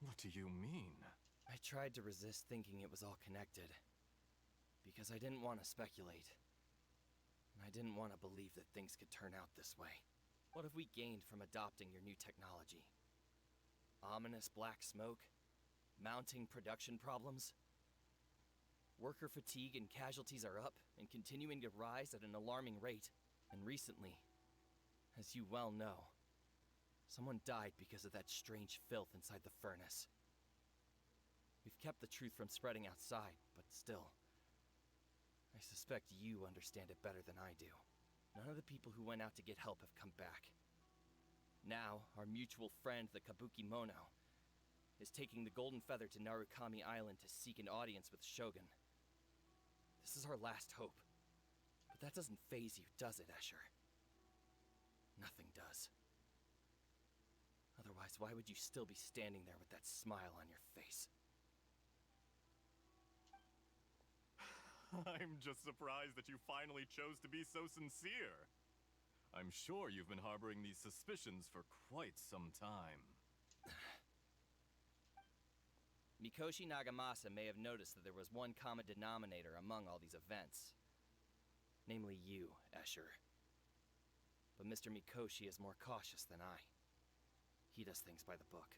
what do you mean? I tried to resist thinking it was all connected. Because I didn't want to speculate. And I didn't want to believe that things could turn out this way. What have we gained from adopting your new technology? Ominous black smoke? Mounting production problems? Worker fatigue and casualties are up and continuing to rise at an alarming rate. And recently, as you well know, someone died because of that strange filth inside the furnace. We've kept the truth from spreading outside, but still, I suspect you understand it better than I do. None of the people who went out to get help have come back. Now, our mutual friend, the Kabuki Mono, is taking the Golden Feather to Narukami Island to seek an audience with Shogun. This is our last hope. But that doesn't faze you, does it, Escher? Nothing does. Otherwise, why would you still be standing there with that smile on your face? I'm just surprised that you finally chose to be so sincere. I'm sure you've been harboring these suspicions for quite some time. Mikoshi Nagamasa may have noticed that there was one common denominator among all these events. Namely you, Escher. But Mr. Mikoshi is more cautious than I. He does things by the book.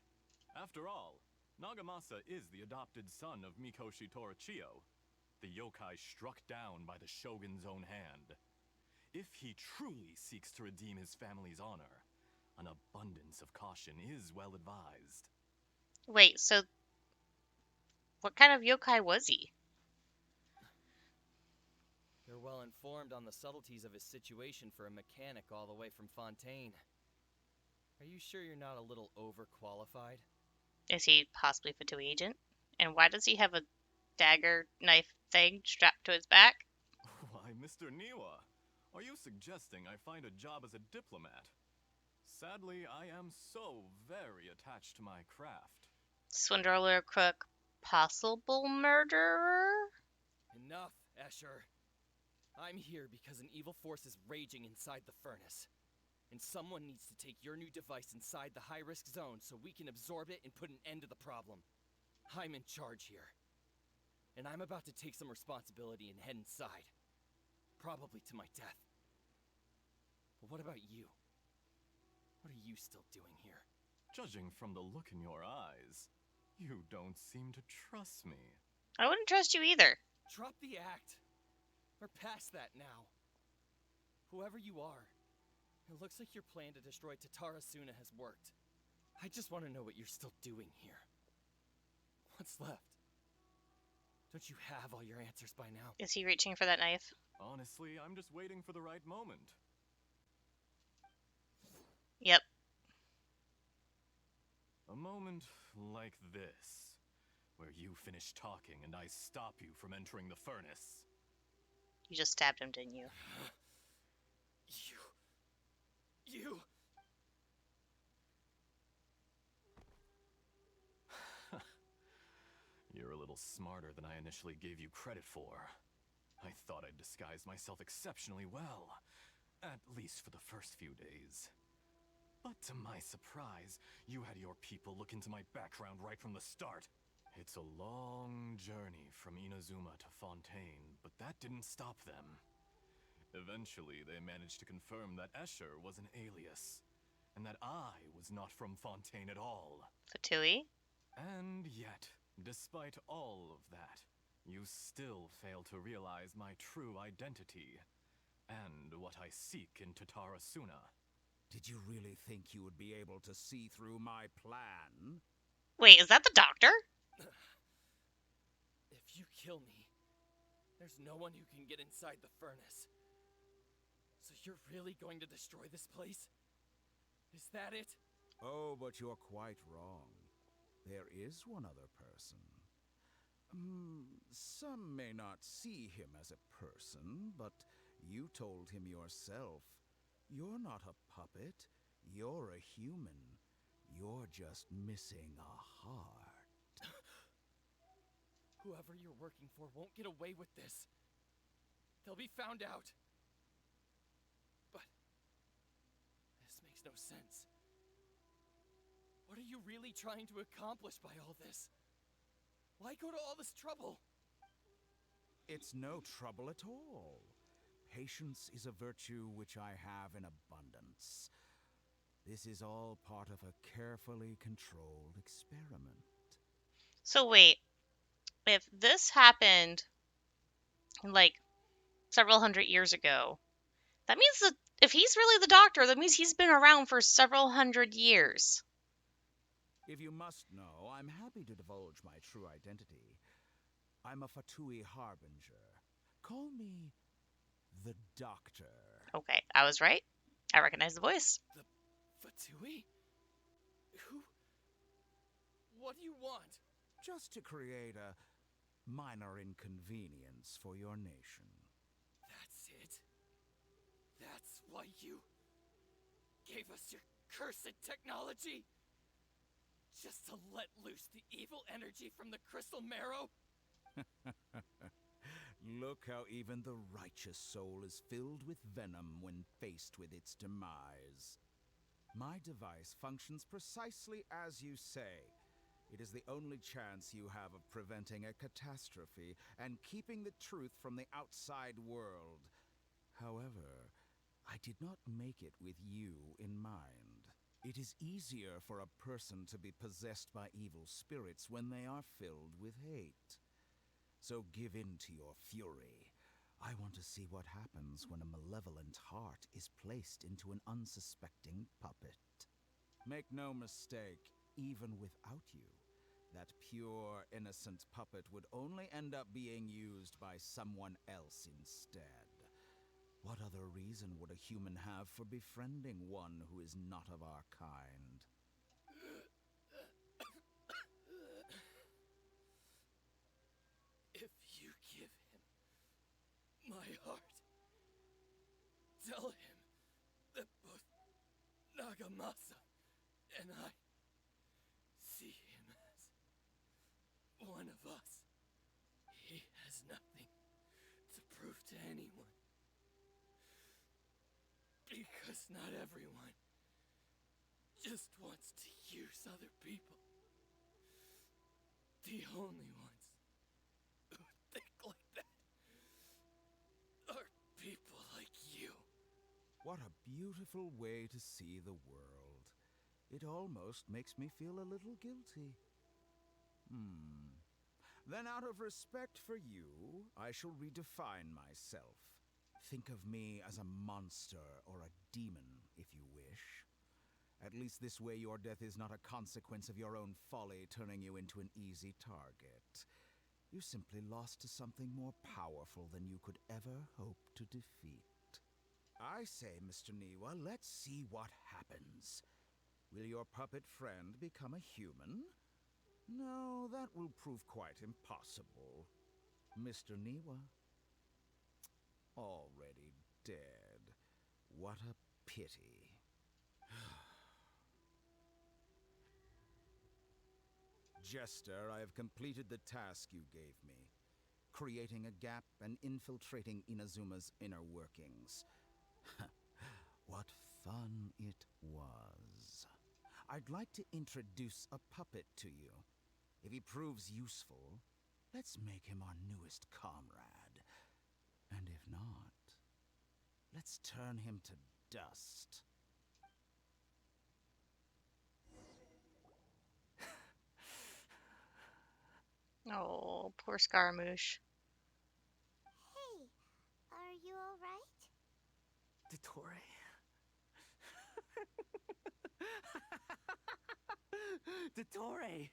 After all, Nagamasa is the adopted son of Mikoshi Torichio, the yokai struck down by the shogun's own hand. If he truly seeks to redeem his family's honor, an abundance of caution is well advised. Wait, so what kind of yokai was he? You're well informed on the subtleties of his situation for a mechanic all the way from Fontaine. Are you sure you're not a little overqualified? Is he possibly a Fatui agent? And why does he have a dagger knife thing strapped to his back? Why, Mr. Niwa, are you suggesting I find a job as a diplomat? Sadly, I am so very attached to my craft. Swindler, crook, possible murderer? Enough, Escher. I'm here because an evil force is raging inside the furnace. And someone needs to take your new device inside the high-risk zone so we can absorb it and put an end to the problem. I'm in charge here. And I'm about to take some responsibility and head inside. Probably to my death. But what about you? What are you still doing here? Judging from the look in your eyes, you don't seem to trust me. I wouldn't trust you either. Drop the act. We're past that now. Whoever you are, it looks like your plan to destroy Tatarasuna has worked. I just want to know what you're still doing here. What's left? Don't you have all your answers by now? Is he reaching for that knife? Honestly, I'm just waiting for the right moment. Yep. A moment like this, where you finish talking and I stop you from entering the furnace. You just stabbed him, didn't you? You... You're a little smarter than I initially gave you credit for. I thought I'd disguised myself exceptionally well, at least for the first few days. But to my surprise, you had your people look into my background right from the start. It's a long journey from Inazuma to Fontaine, but that didn't stop them. Eventually, they managed to confirm that Escher was an alias, and that I was not from Fontaine at all. Fatui? And yet, despite all of that, you still fail to realize my true identity, and what I seek in Tatarasuna. Did you really think you would be able to see through my plan? Wait, is that the doctor? If you kill me, there's no one who can get inside the furnace. So you're really going to destroy this place? Is that it? Oh, but you're quite wrong. There is one other person. Some may not see him as a person, but you told him yourself. You're not a puppet. You're a human. You're just missing a heart. Whoever you're working for won't get away with this. They'll be found out. But this makes no sense. What are you really trying to accomplish by all this? Why go to all this trouble? It's no trouble at all. Patience is a virtue which I have in abundance. This is all part of a carefully controlled experiment. So wait, if this happened like several hundred years ago, that means that if he's really the doctor, that means he's been around for several hundred years. If you must know, I'm happy to divulge my true identity. I'm a Fatui harbinger. Call me the Doctor. Okay, I was right. I recognize the voice. The Fatui? Who? What do you want? Just to create a minor inconvenience for your nation. That's it? That's why you gave us your cursed technology? Just to let loose the evil energy from the crystal marrow? Look how even the righteous soul is filled with venom when faced with its demise. My device functions precisely as you say. It is the only chance you have of preventing a catastrophe and keeping the truth from the outside world. However, I did not make it with you in mind. It is easier for a person to be possessed by evil spirits when they are filled with hate. So give in to your fury. I want to see what happens when a malevolent heart is placed into an unsuspecting puppet. Make no mistake, even without you, that pure, innocent puppet would only end up being used by someone else instead. What other reason would a human have for befriending one who is not of our kind? If you give him my heart, tell him that both Nagamasa and I see him as one of us. He has nothing to prove to anyone. Because not everyone just wants to use other people. The only ones who think like that are people like you. What a beautiful way to see the world. It almost makes me feel a little guilty. Then out of respect for you, I shall redefine myself. Think of me as a monster or a demon, if you wish. At least this way your death is not a consequence of your own folly turning you into an easy target. You simply lost to something more powerful than you could ever hope to defeat. I say, Mr. Niwa, let's see what happens. Will your puppet friend become a human? No, that will prove quite impossible. Mr. Niwa, already dead. What a pity. Jester, I have completed the task you gave me, creating a gap and infiltrating Inazuma's inner workings. What fun it was. I'd like to introduce a puppet to you. If he proves useful, let's make him our newest comrade. And if not, let's turn him to dust. Oh, poor Scaramouche. Hey, are you alright? Dottore? Dottore!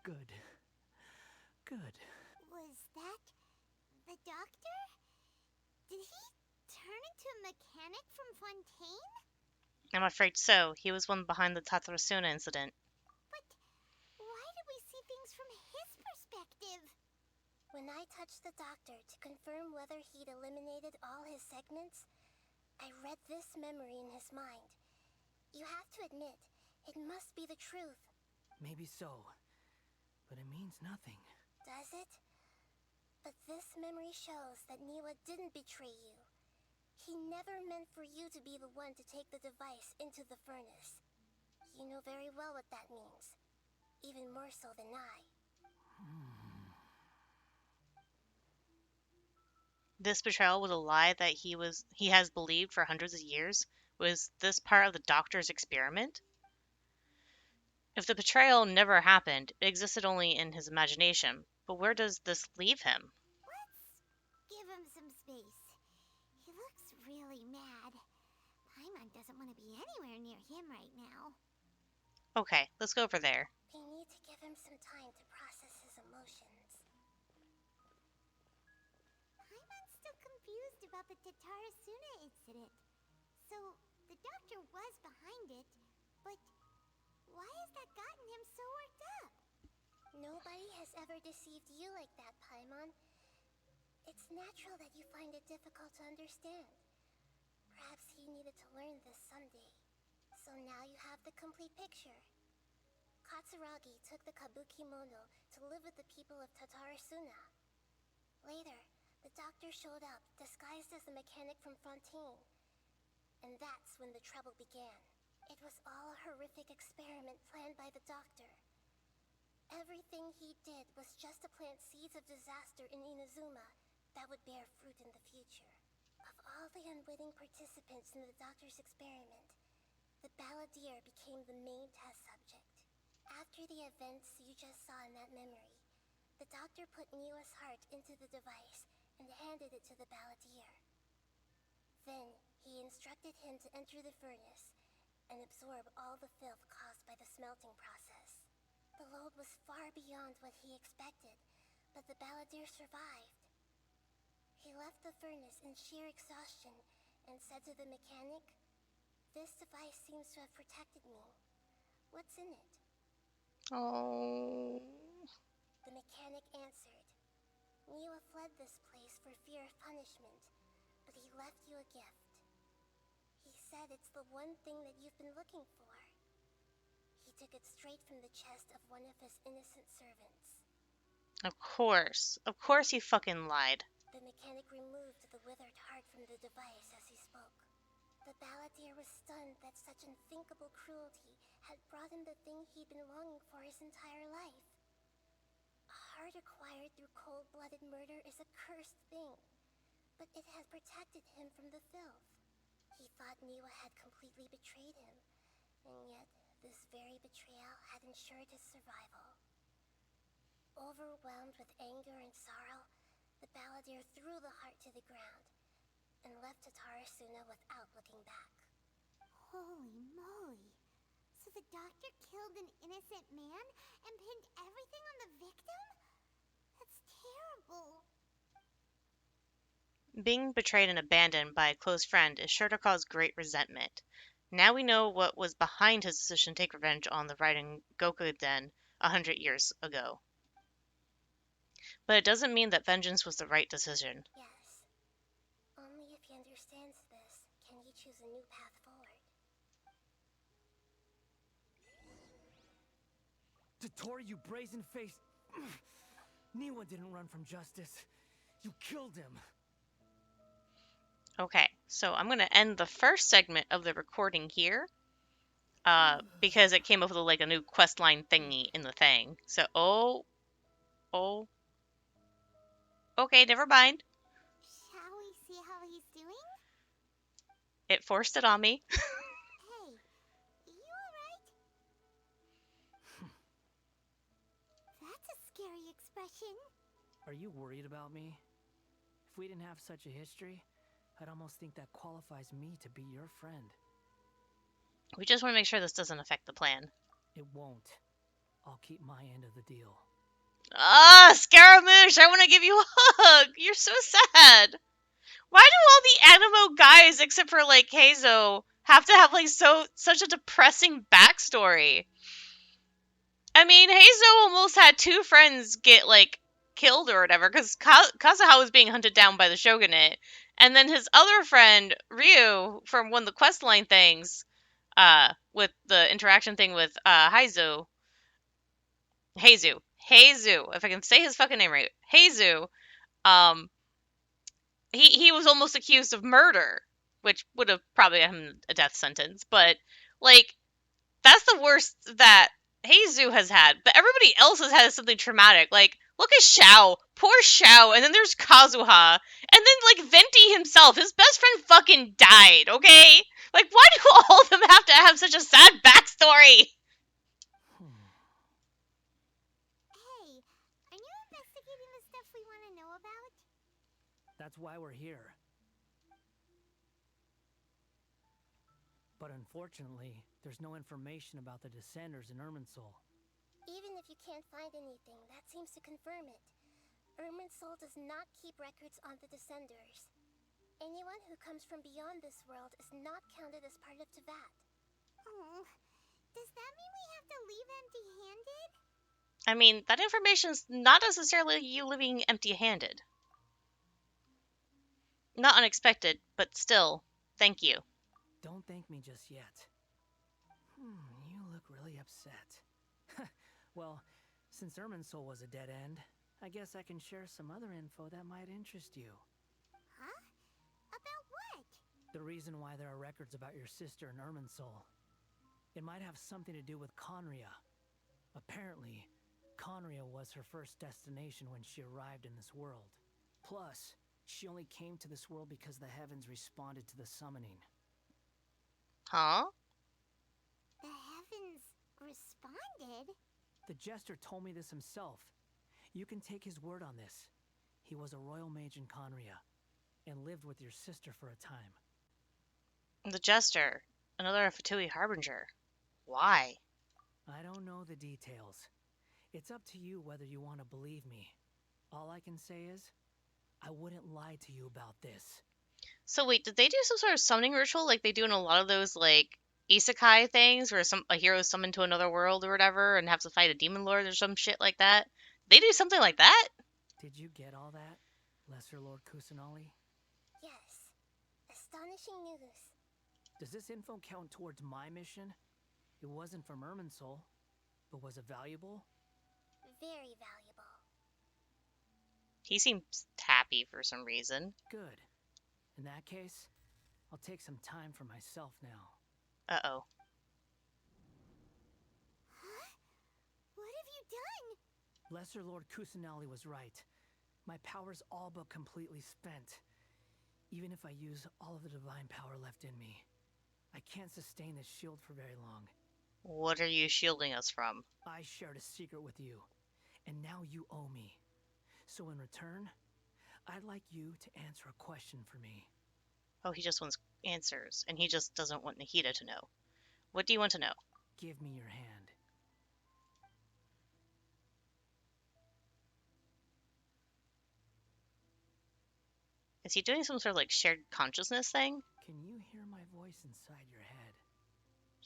Good. Good. Was that the doctor? Did he turn into a mechanic from Fontaine? I'm afraid so. He was one behind the Tatarasuna incident. But why did we see things from his perspective? When I touched the doctor to confirm whether he'd eliminated all his segments, I read this memory in his mind. You have to admit, it must be the truth. Maybe so. But it means nothing. Does it? But this memory shows that Niwa didn't betray you. He never meant for you to be the one to take the device into the furnace. You know very well what that means. Even more so than I. This betrayal was a lie that he has believed for hundreds of years. Was this part of the doctor's experiment? If the betrayal never happened, it existed only in his imagination. But where does this leave him? Let's give him some space. He looks really mad. Paimon doesn't want to be anywhere near him right now. Okay, let's go over there. We need to give him some time to process his emotions. Paimon's still confused about the Tatarasuna incident. So, the doctor was behind it, but why has that gotten him so worked up? Nobody has ever deceived you like that, Paimon. It's natural that you find it difficult to understand. Perhaps he needed to learn this someday. So now you have the complete picture. Katsuragi took the kabuki mono to live with the people of Tatarasuna. Later, the doctor showed up, disguised as a mechanic from Fontaine. And that's when the trouble began. It was all a horrific experiment planned by the doctor. Everything he did was just to plant seeds of disaster in Inazuma that would bear fruit in the future. Of all the unwitting participants in the doctor's experiment, the balladeer became the main test subject. After the events you just saw in that memory, the doctor put Niwa's heart into the device and handed it to the balladeer. Then, he instructed him to enter the furnace and absorb all the filth caused by the smelting process. The load was far beyond what he expected, but the balladeer survived. He left the furnace in sheer exhaustion and said to the mechanic, "This device seems to have protected me. What's in it?" Oh. The mechanic answered, "Niwa fled this place for fear of punishment, but he left you a gift. He said it's the one thing that you've been looking for." He took it straight from the chest of one of his innocent servants. Of course. Of course he fucking lied. The mechanic removed the withered heart from the device as he spoke. The balladeer was stunned that such unthinkable cruelty had brought him the thing he'd been longing for his entire life. A heart acquired through cold-blooded murder is a cursed thing, but it had protected him from the filth. He thought Niwa had completely betrayed him, and yet this very betrayal had ensured his survival. Overwhelmed with anger and sorrow, the balladeer threw the heart to the ground and left Tatarasuna without looking back. Holy moly. So the doctor killed an innocent man and pinned everything on the victim? That's terrible. Being betrayed and abandoned by a close friend is sure to cause great resentment. Now we know what was behind his decision to take revenge on the Raiden Gokuden 100 years ago. But it doesn't mean that vengeance was the right decision. Yes. Only if he understands this can he choose a new path forward. Tottori, you brazen-faced... Niwa didn't run from justice. You killed him. Okay, so I'm going to end the first segment of the recording here. Because it came up with like a new questline thingy in the thing. So, okay, never mind. Shall we see how he's doing? It forced it on me. Hey, you alright? That's a scary expression. Are you worried about me? If we didn't have such a history, I'd almost think that qualifies me to be your friend. We just want to make sure this doesn't affect the plan. It won't. I'll keep my end of the deal. Scaramouche, I want to give you a hug. You're so sad. Why do all the animo guys, except for like Heizo, have to have like such a depressing backstory? I mean, Heizo almost had two friends get like killed or whatever because Kazuha was being hunted down by the shogunate, and then his other friend Ryu from one of the questline things, with the interaction thing with Heizu, if I can say his fucking name right, Heizu, he was almost accused of murder, which would have probably got him a death sentence, but like that's the worst that Heizu has had, but everybody else has had something traumatic. Like, look at Xiao. Poor Xiao. And then there's Kazuha. And then, like, Venti himself. His best friend fucking died, okay? Like, why do all of them have to have such a sad backstory? Hey, are you investigating the stuff we want to know about? That's why we're here. But unfortunately, there's no information about the Descenders in Irminsul. Even if you can't find anything, that seems to confirm it. Irminsul does not keep records on the Descenders. Anyone who comes from beyond this world is not counted as part of Teyvat. Oh, does that mean we have to leave empty-handed? I mean, that information's not necessarily you living empty-handed. Not unexpected, but still, thank you. Don't thank me just yet. You look really upset. Well, since Irminsul was a dead end, I guess I can share some other info that might interest you. Huh? About what? The reason why there are records about your sister in Irminsul. It might have something to do with Conria. Apparently, Conria was her first destination when she arrived in this world. Plus, she only came to this world because the heavens responded to the summoning. Huh? The heavens responded? The jester told me this himself. You can take his word on this. He was a royal mage in Conria, and lived with your sister for a time. The Jester. Another Fatui Harbinger. Why? I don't know the details. It's up to you whether you want to believe me. All I can say is, I wouldn't lie to you about this. So wait, did they do some sort of summoning ritual like they do in a lot of those, like, isekai things where a hero is summoned to another world or whatever and have to fight a demon lord or some shit like that? They do something like that? Did you get all that, Lesser Lord Kusanali? Yes. Astonishing news. Does this info count towards my mission? It wasn't from Irminsul, but was it valuable? Very valuable. He seems happy for some reason. Good. In that case, I'll take some time for myself now. Uh-oh. Huh? What have you done? Lesser Lord Kusanali was right. My power's all but completely spent. Even if I use all of the divine power left in me, I can't sustain this shield for very long. What are you shielding us from? I shared a secret with you, and now you owe me. So in return, I'd like you to answer a question for me. Oh, he just wants answers, and he just doesn't want Nahida to know. What do you want to know? Give me your hand. Is he doing some sort of, like, shared consciousness thing? Can you hear my voice inside your head?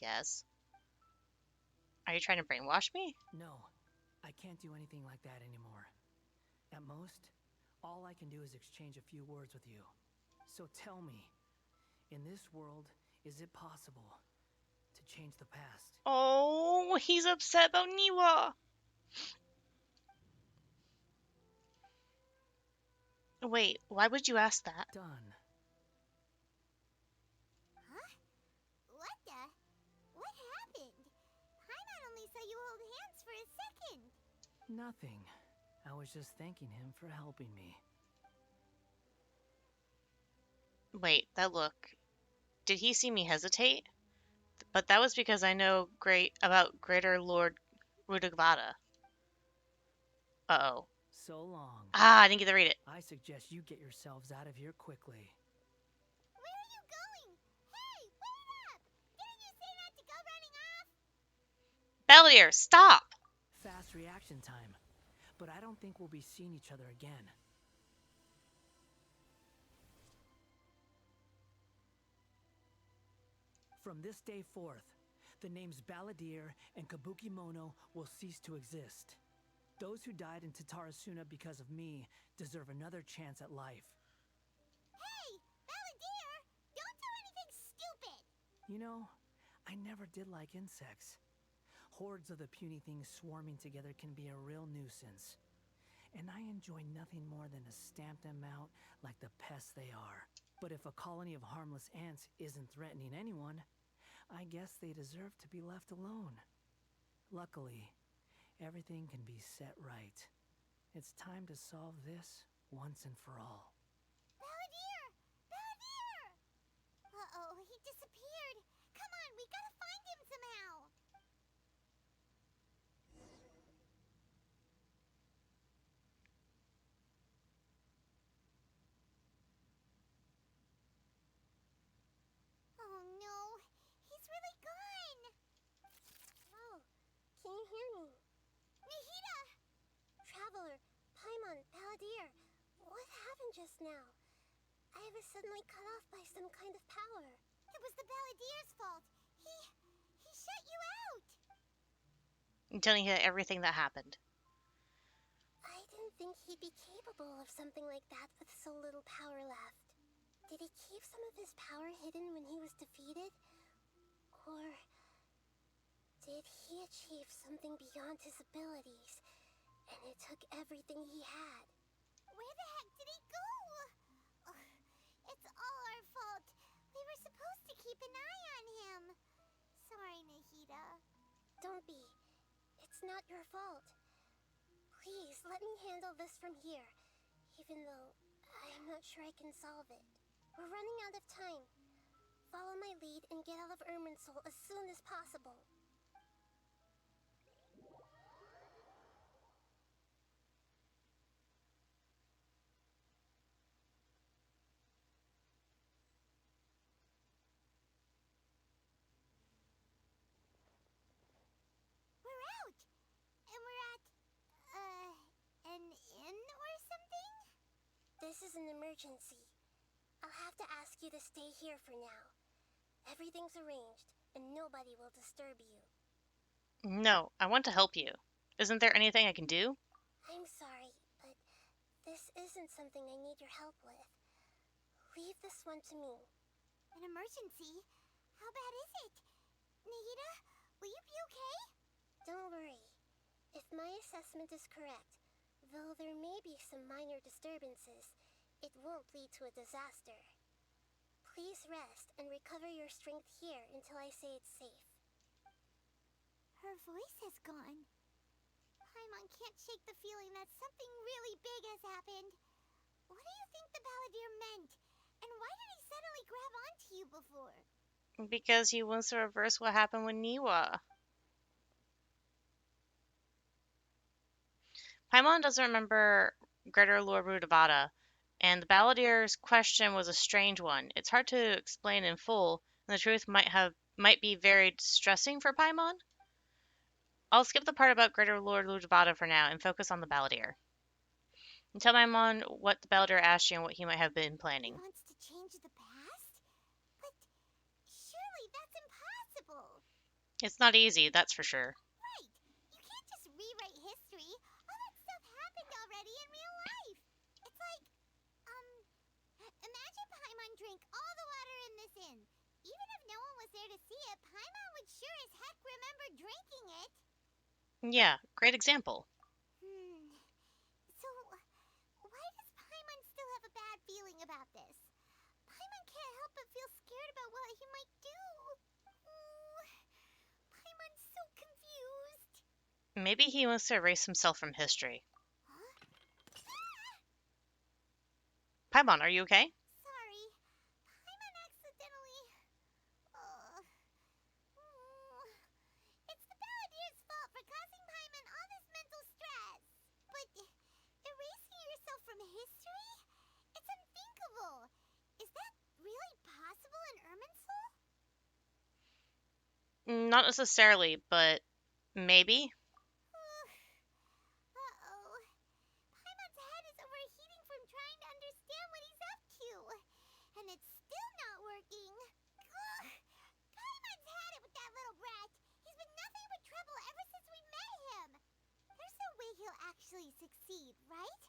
Yes. Are you trying to brainwash me? No, I can't do anything like that anymore. At most, all I can do is exchange a few words with you. So tell me, in this world, is it possible to change the past? Oh, he's upset about Niwa. Wait, why would you ask that? Done. Huh? What the? What happened? Paimon only saw you hold hands for a second. Nothing. I was just thanking him for helping me. Wait, that look. Did he see me hesitate? But that was because I know about Greater Lord Rudagvada. Uh-oh. So long. Ah, I didn't get to read it. I suggest you get yourselves out of here quickly. Where are you going? Hey, wait up! Didn't you say not to go running off? Bellier, stop! Fast reaction time. But I don't think we'll be seeing each other again. From this day forth, the names Balladeer and Kabukimono will cease to exist. Those who died in Tatarasuna because of me deserve another chance at life. Hey, Balladeer! Don't do anything stupid! You know, I never did like insects. Hordes of the puny things swarming together can be a real nuisance. And I enjoy nothing more than to stamp them out like the pests they are. But if a colony of harmless ants isn't threatening anyone, I guess they deserve to be left alone. Luckily, everything can be set right. It's time to solve this once and for all. Balladeer! Balladeer! Uh-oh, he disappeared. Come on, we gotta find him somehow. Oh no, he's really gone. Oh, can you hear me? Nahida! Traveler, Paimon, Balladeer, what happened just now? I was suddenly cut off by some kind of power. It was the Balladeer's fault. He shut you out. and telling you everything that happened. I didn't think he'd be capable of something like that with so little power left. Did he keep some of his power hidden when he was defeated? Or did he achieve something beyond his abilities, and it took everything he had? Where the heck did he go? Ugh, it's all our fault. We were supposed to keep an eye on him. Sorry, Nahida. Don't be. It's not your fault. Please, let me handle this from here, even though I'm not sure I can solve it. We're running out of time. Follow my lead and get out of Irminsul as soon as possible. We're out! And we're at, an inn or something? This is an emergency. I'll have to ask you to stay here for now. Everything's arranged, and nobody will disturb you. No, I want to help you. Isn't there anything I can do? I'm sorry, but this isn't something I need your help with. Leave this one to me. An emergency? How bad is it? Nahida, will you be okay? Don't worry. If my assessment is correct, though there may be some minor disturbances, it won't lead to a disaster. Please rest and recover your strength here until I say it's safe. Her voice has gone. Paimon can't shake the feeling that something really big has happened. What do you think the Balladeer meant? And why did he suddenly grab onto you before? Because he wants to reverse what happened with Niwa. Paimon doesn't remember Greater Lord Rudavada, and the Balladier's question was a strange one. It's hard to explain in full, and the truth might be very distressing for Paimon. I'll skip the part about Greater Lord Rudavada for now and focus on the Balladeer. And tell Paimon what the Balladeer asked you and what he might have been He planning. wants to change the past? But surely that's impossible. It's not easy, that's for sure. Right. You can't just rewrite history. All that stuff happened already in real life. It's like, imagine Paimon drank all the water in this inn. Even if no one was there to see it, Paimon would sure as heck remember drinking it. Yeah, great example. So, why does Paimon still have a bad feeling about this? Paimon can't help but feel scared about what he might do. Paimon's so confused. Maybe he wants to erase himself from history. Paimon, are you okay? Sorry. Paimon accidentally... It's the Balladeer's fault for causing Paimon all this mental stress. But erasing yourself from history? It's unthinkable. Is that really possible in Irminsul? Not necessarily, but maybe. Uh-oh. Paimon's head is overheating from trying to understand what he's up to. And it's still not working. Ugh. Paimon's had it with that little brat. He's been nothing but trouble ever since we met him. There's no way he'll actually succeed, right?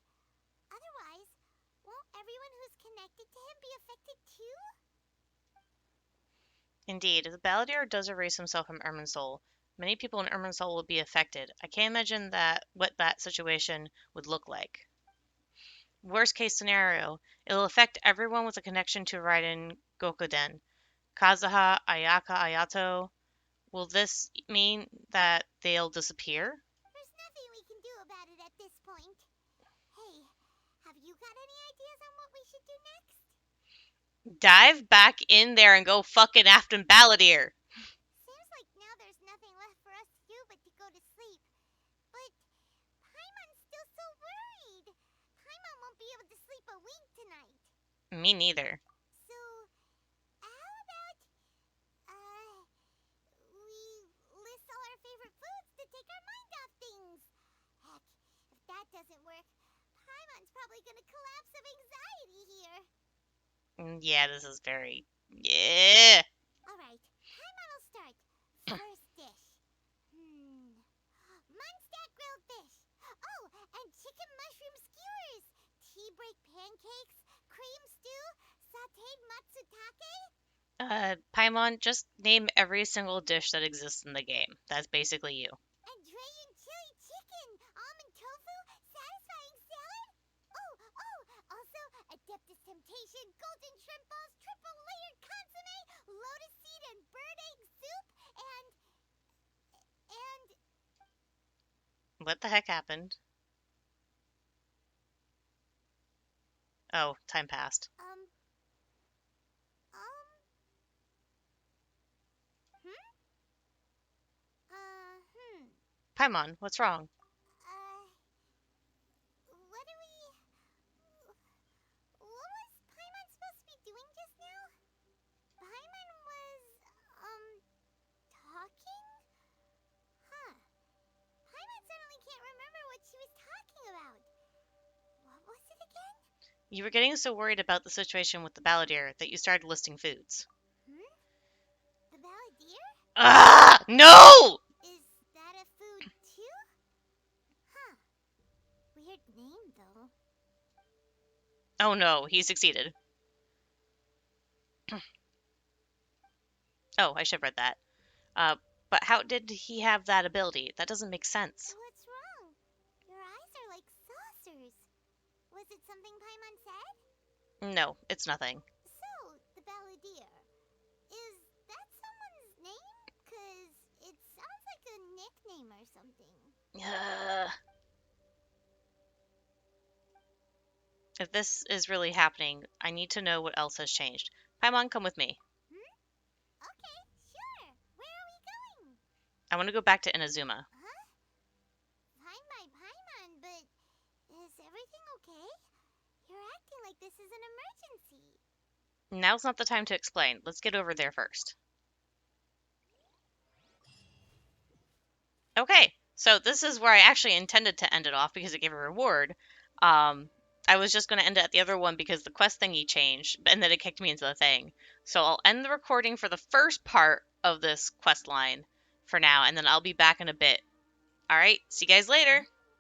Otherwise, won't everyone who's connected to him be affected too? Indeed, if the Balladeer does erase himself from Irminsul, many people in Irminsul will be affected. I can't imagine what that situation would look like. Worst case scenario, it'll affect everyone with a connection to Raiden Gokuden. Kazuha, Ayaka, Ayato. Will this mean that they'll disappear? There's nothing we can do about it at this point. Hey, have you got any ideas on what we should do next? Dive back in there and go fucking after Balladeer. Seems like now there's nothing left for us to do but to go to sleep. But Paimon's still so worried. Paimon won't be able to sleep a wink tonight. Me neither. So, how about, we list all our favorite foods to take our mind off things? Heck, if that doesn't work, Paimon's probably gonna collapse of anxiety here. Yeah, this is very... Yeah. Alright, Paimon will start. First dish. tea break pancakes, cream stew, sauteed matsutake? Paimon, just name every single dish that exists in the game. That's basically you. Andrean chili chicken, almond tofu, satisfying salad? Oh, also Adeptus Temptation, golden shrimp balls, triple layered consomme, lotus seed and bird egg soup, and What the heck happened? Oh, time passed. Paimon, what's wrong? What was Paimon supposed to be doing just now? Paimon was, talking? Huh. Paimon suddenly can't remember what she was talking about. What was it again? You were getting so worried about the situation with the balladeer that you started listing foods. The balladeer? Ah! No! Is that a food too? Huh. Weird name, though. Oh no, he succeeded. Oh, I should have read that. But how did he have that ability? That doesn't make sense. What's wrong? Your eyes are like saucers. Was it something Paimon said? No, it's nothing. So, the balladeer. Is that someone's name? 'Cause it sounds like a nickname or something. If this is really happening, I need to know what else has changed. Paimon, come with me. Okay, sure. Where are we going? I want to go back to Inazuma. Huh? Fine by Paimon, but is everything okay? You're acting like this is an emergency. Now's not the time to explain. Let's get over there first. Okay, so this is where I actually intended to end it off because it gave a reward. I was just going to end it at the other one because the quest thingy changed, and then it kicked me into the thing. So I'll end the recording for the first part of this quest line for now, and then I'll be back in a bit. All right, see you guys later.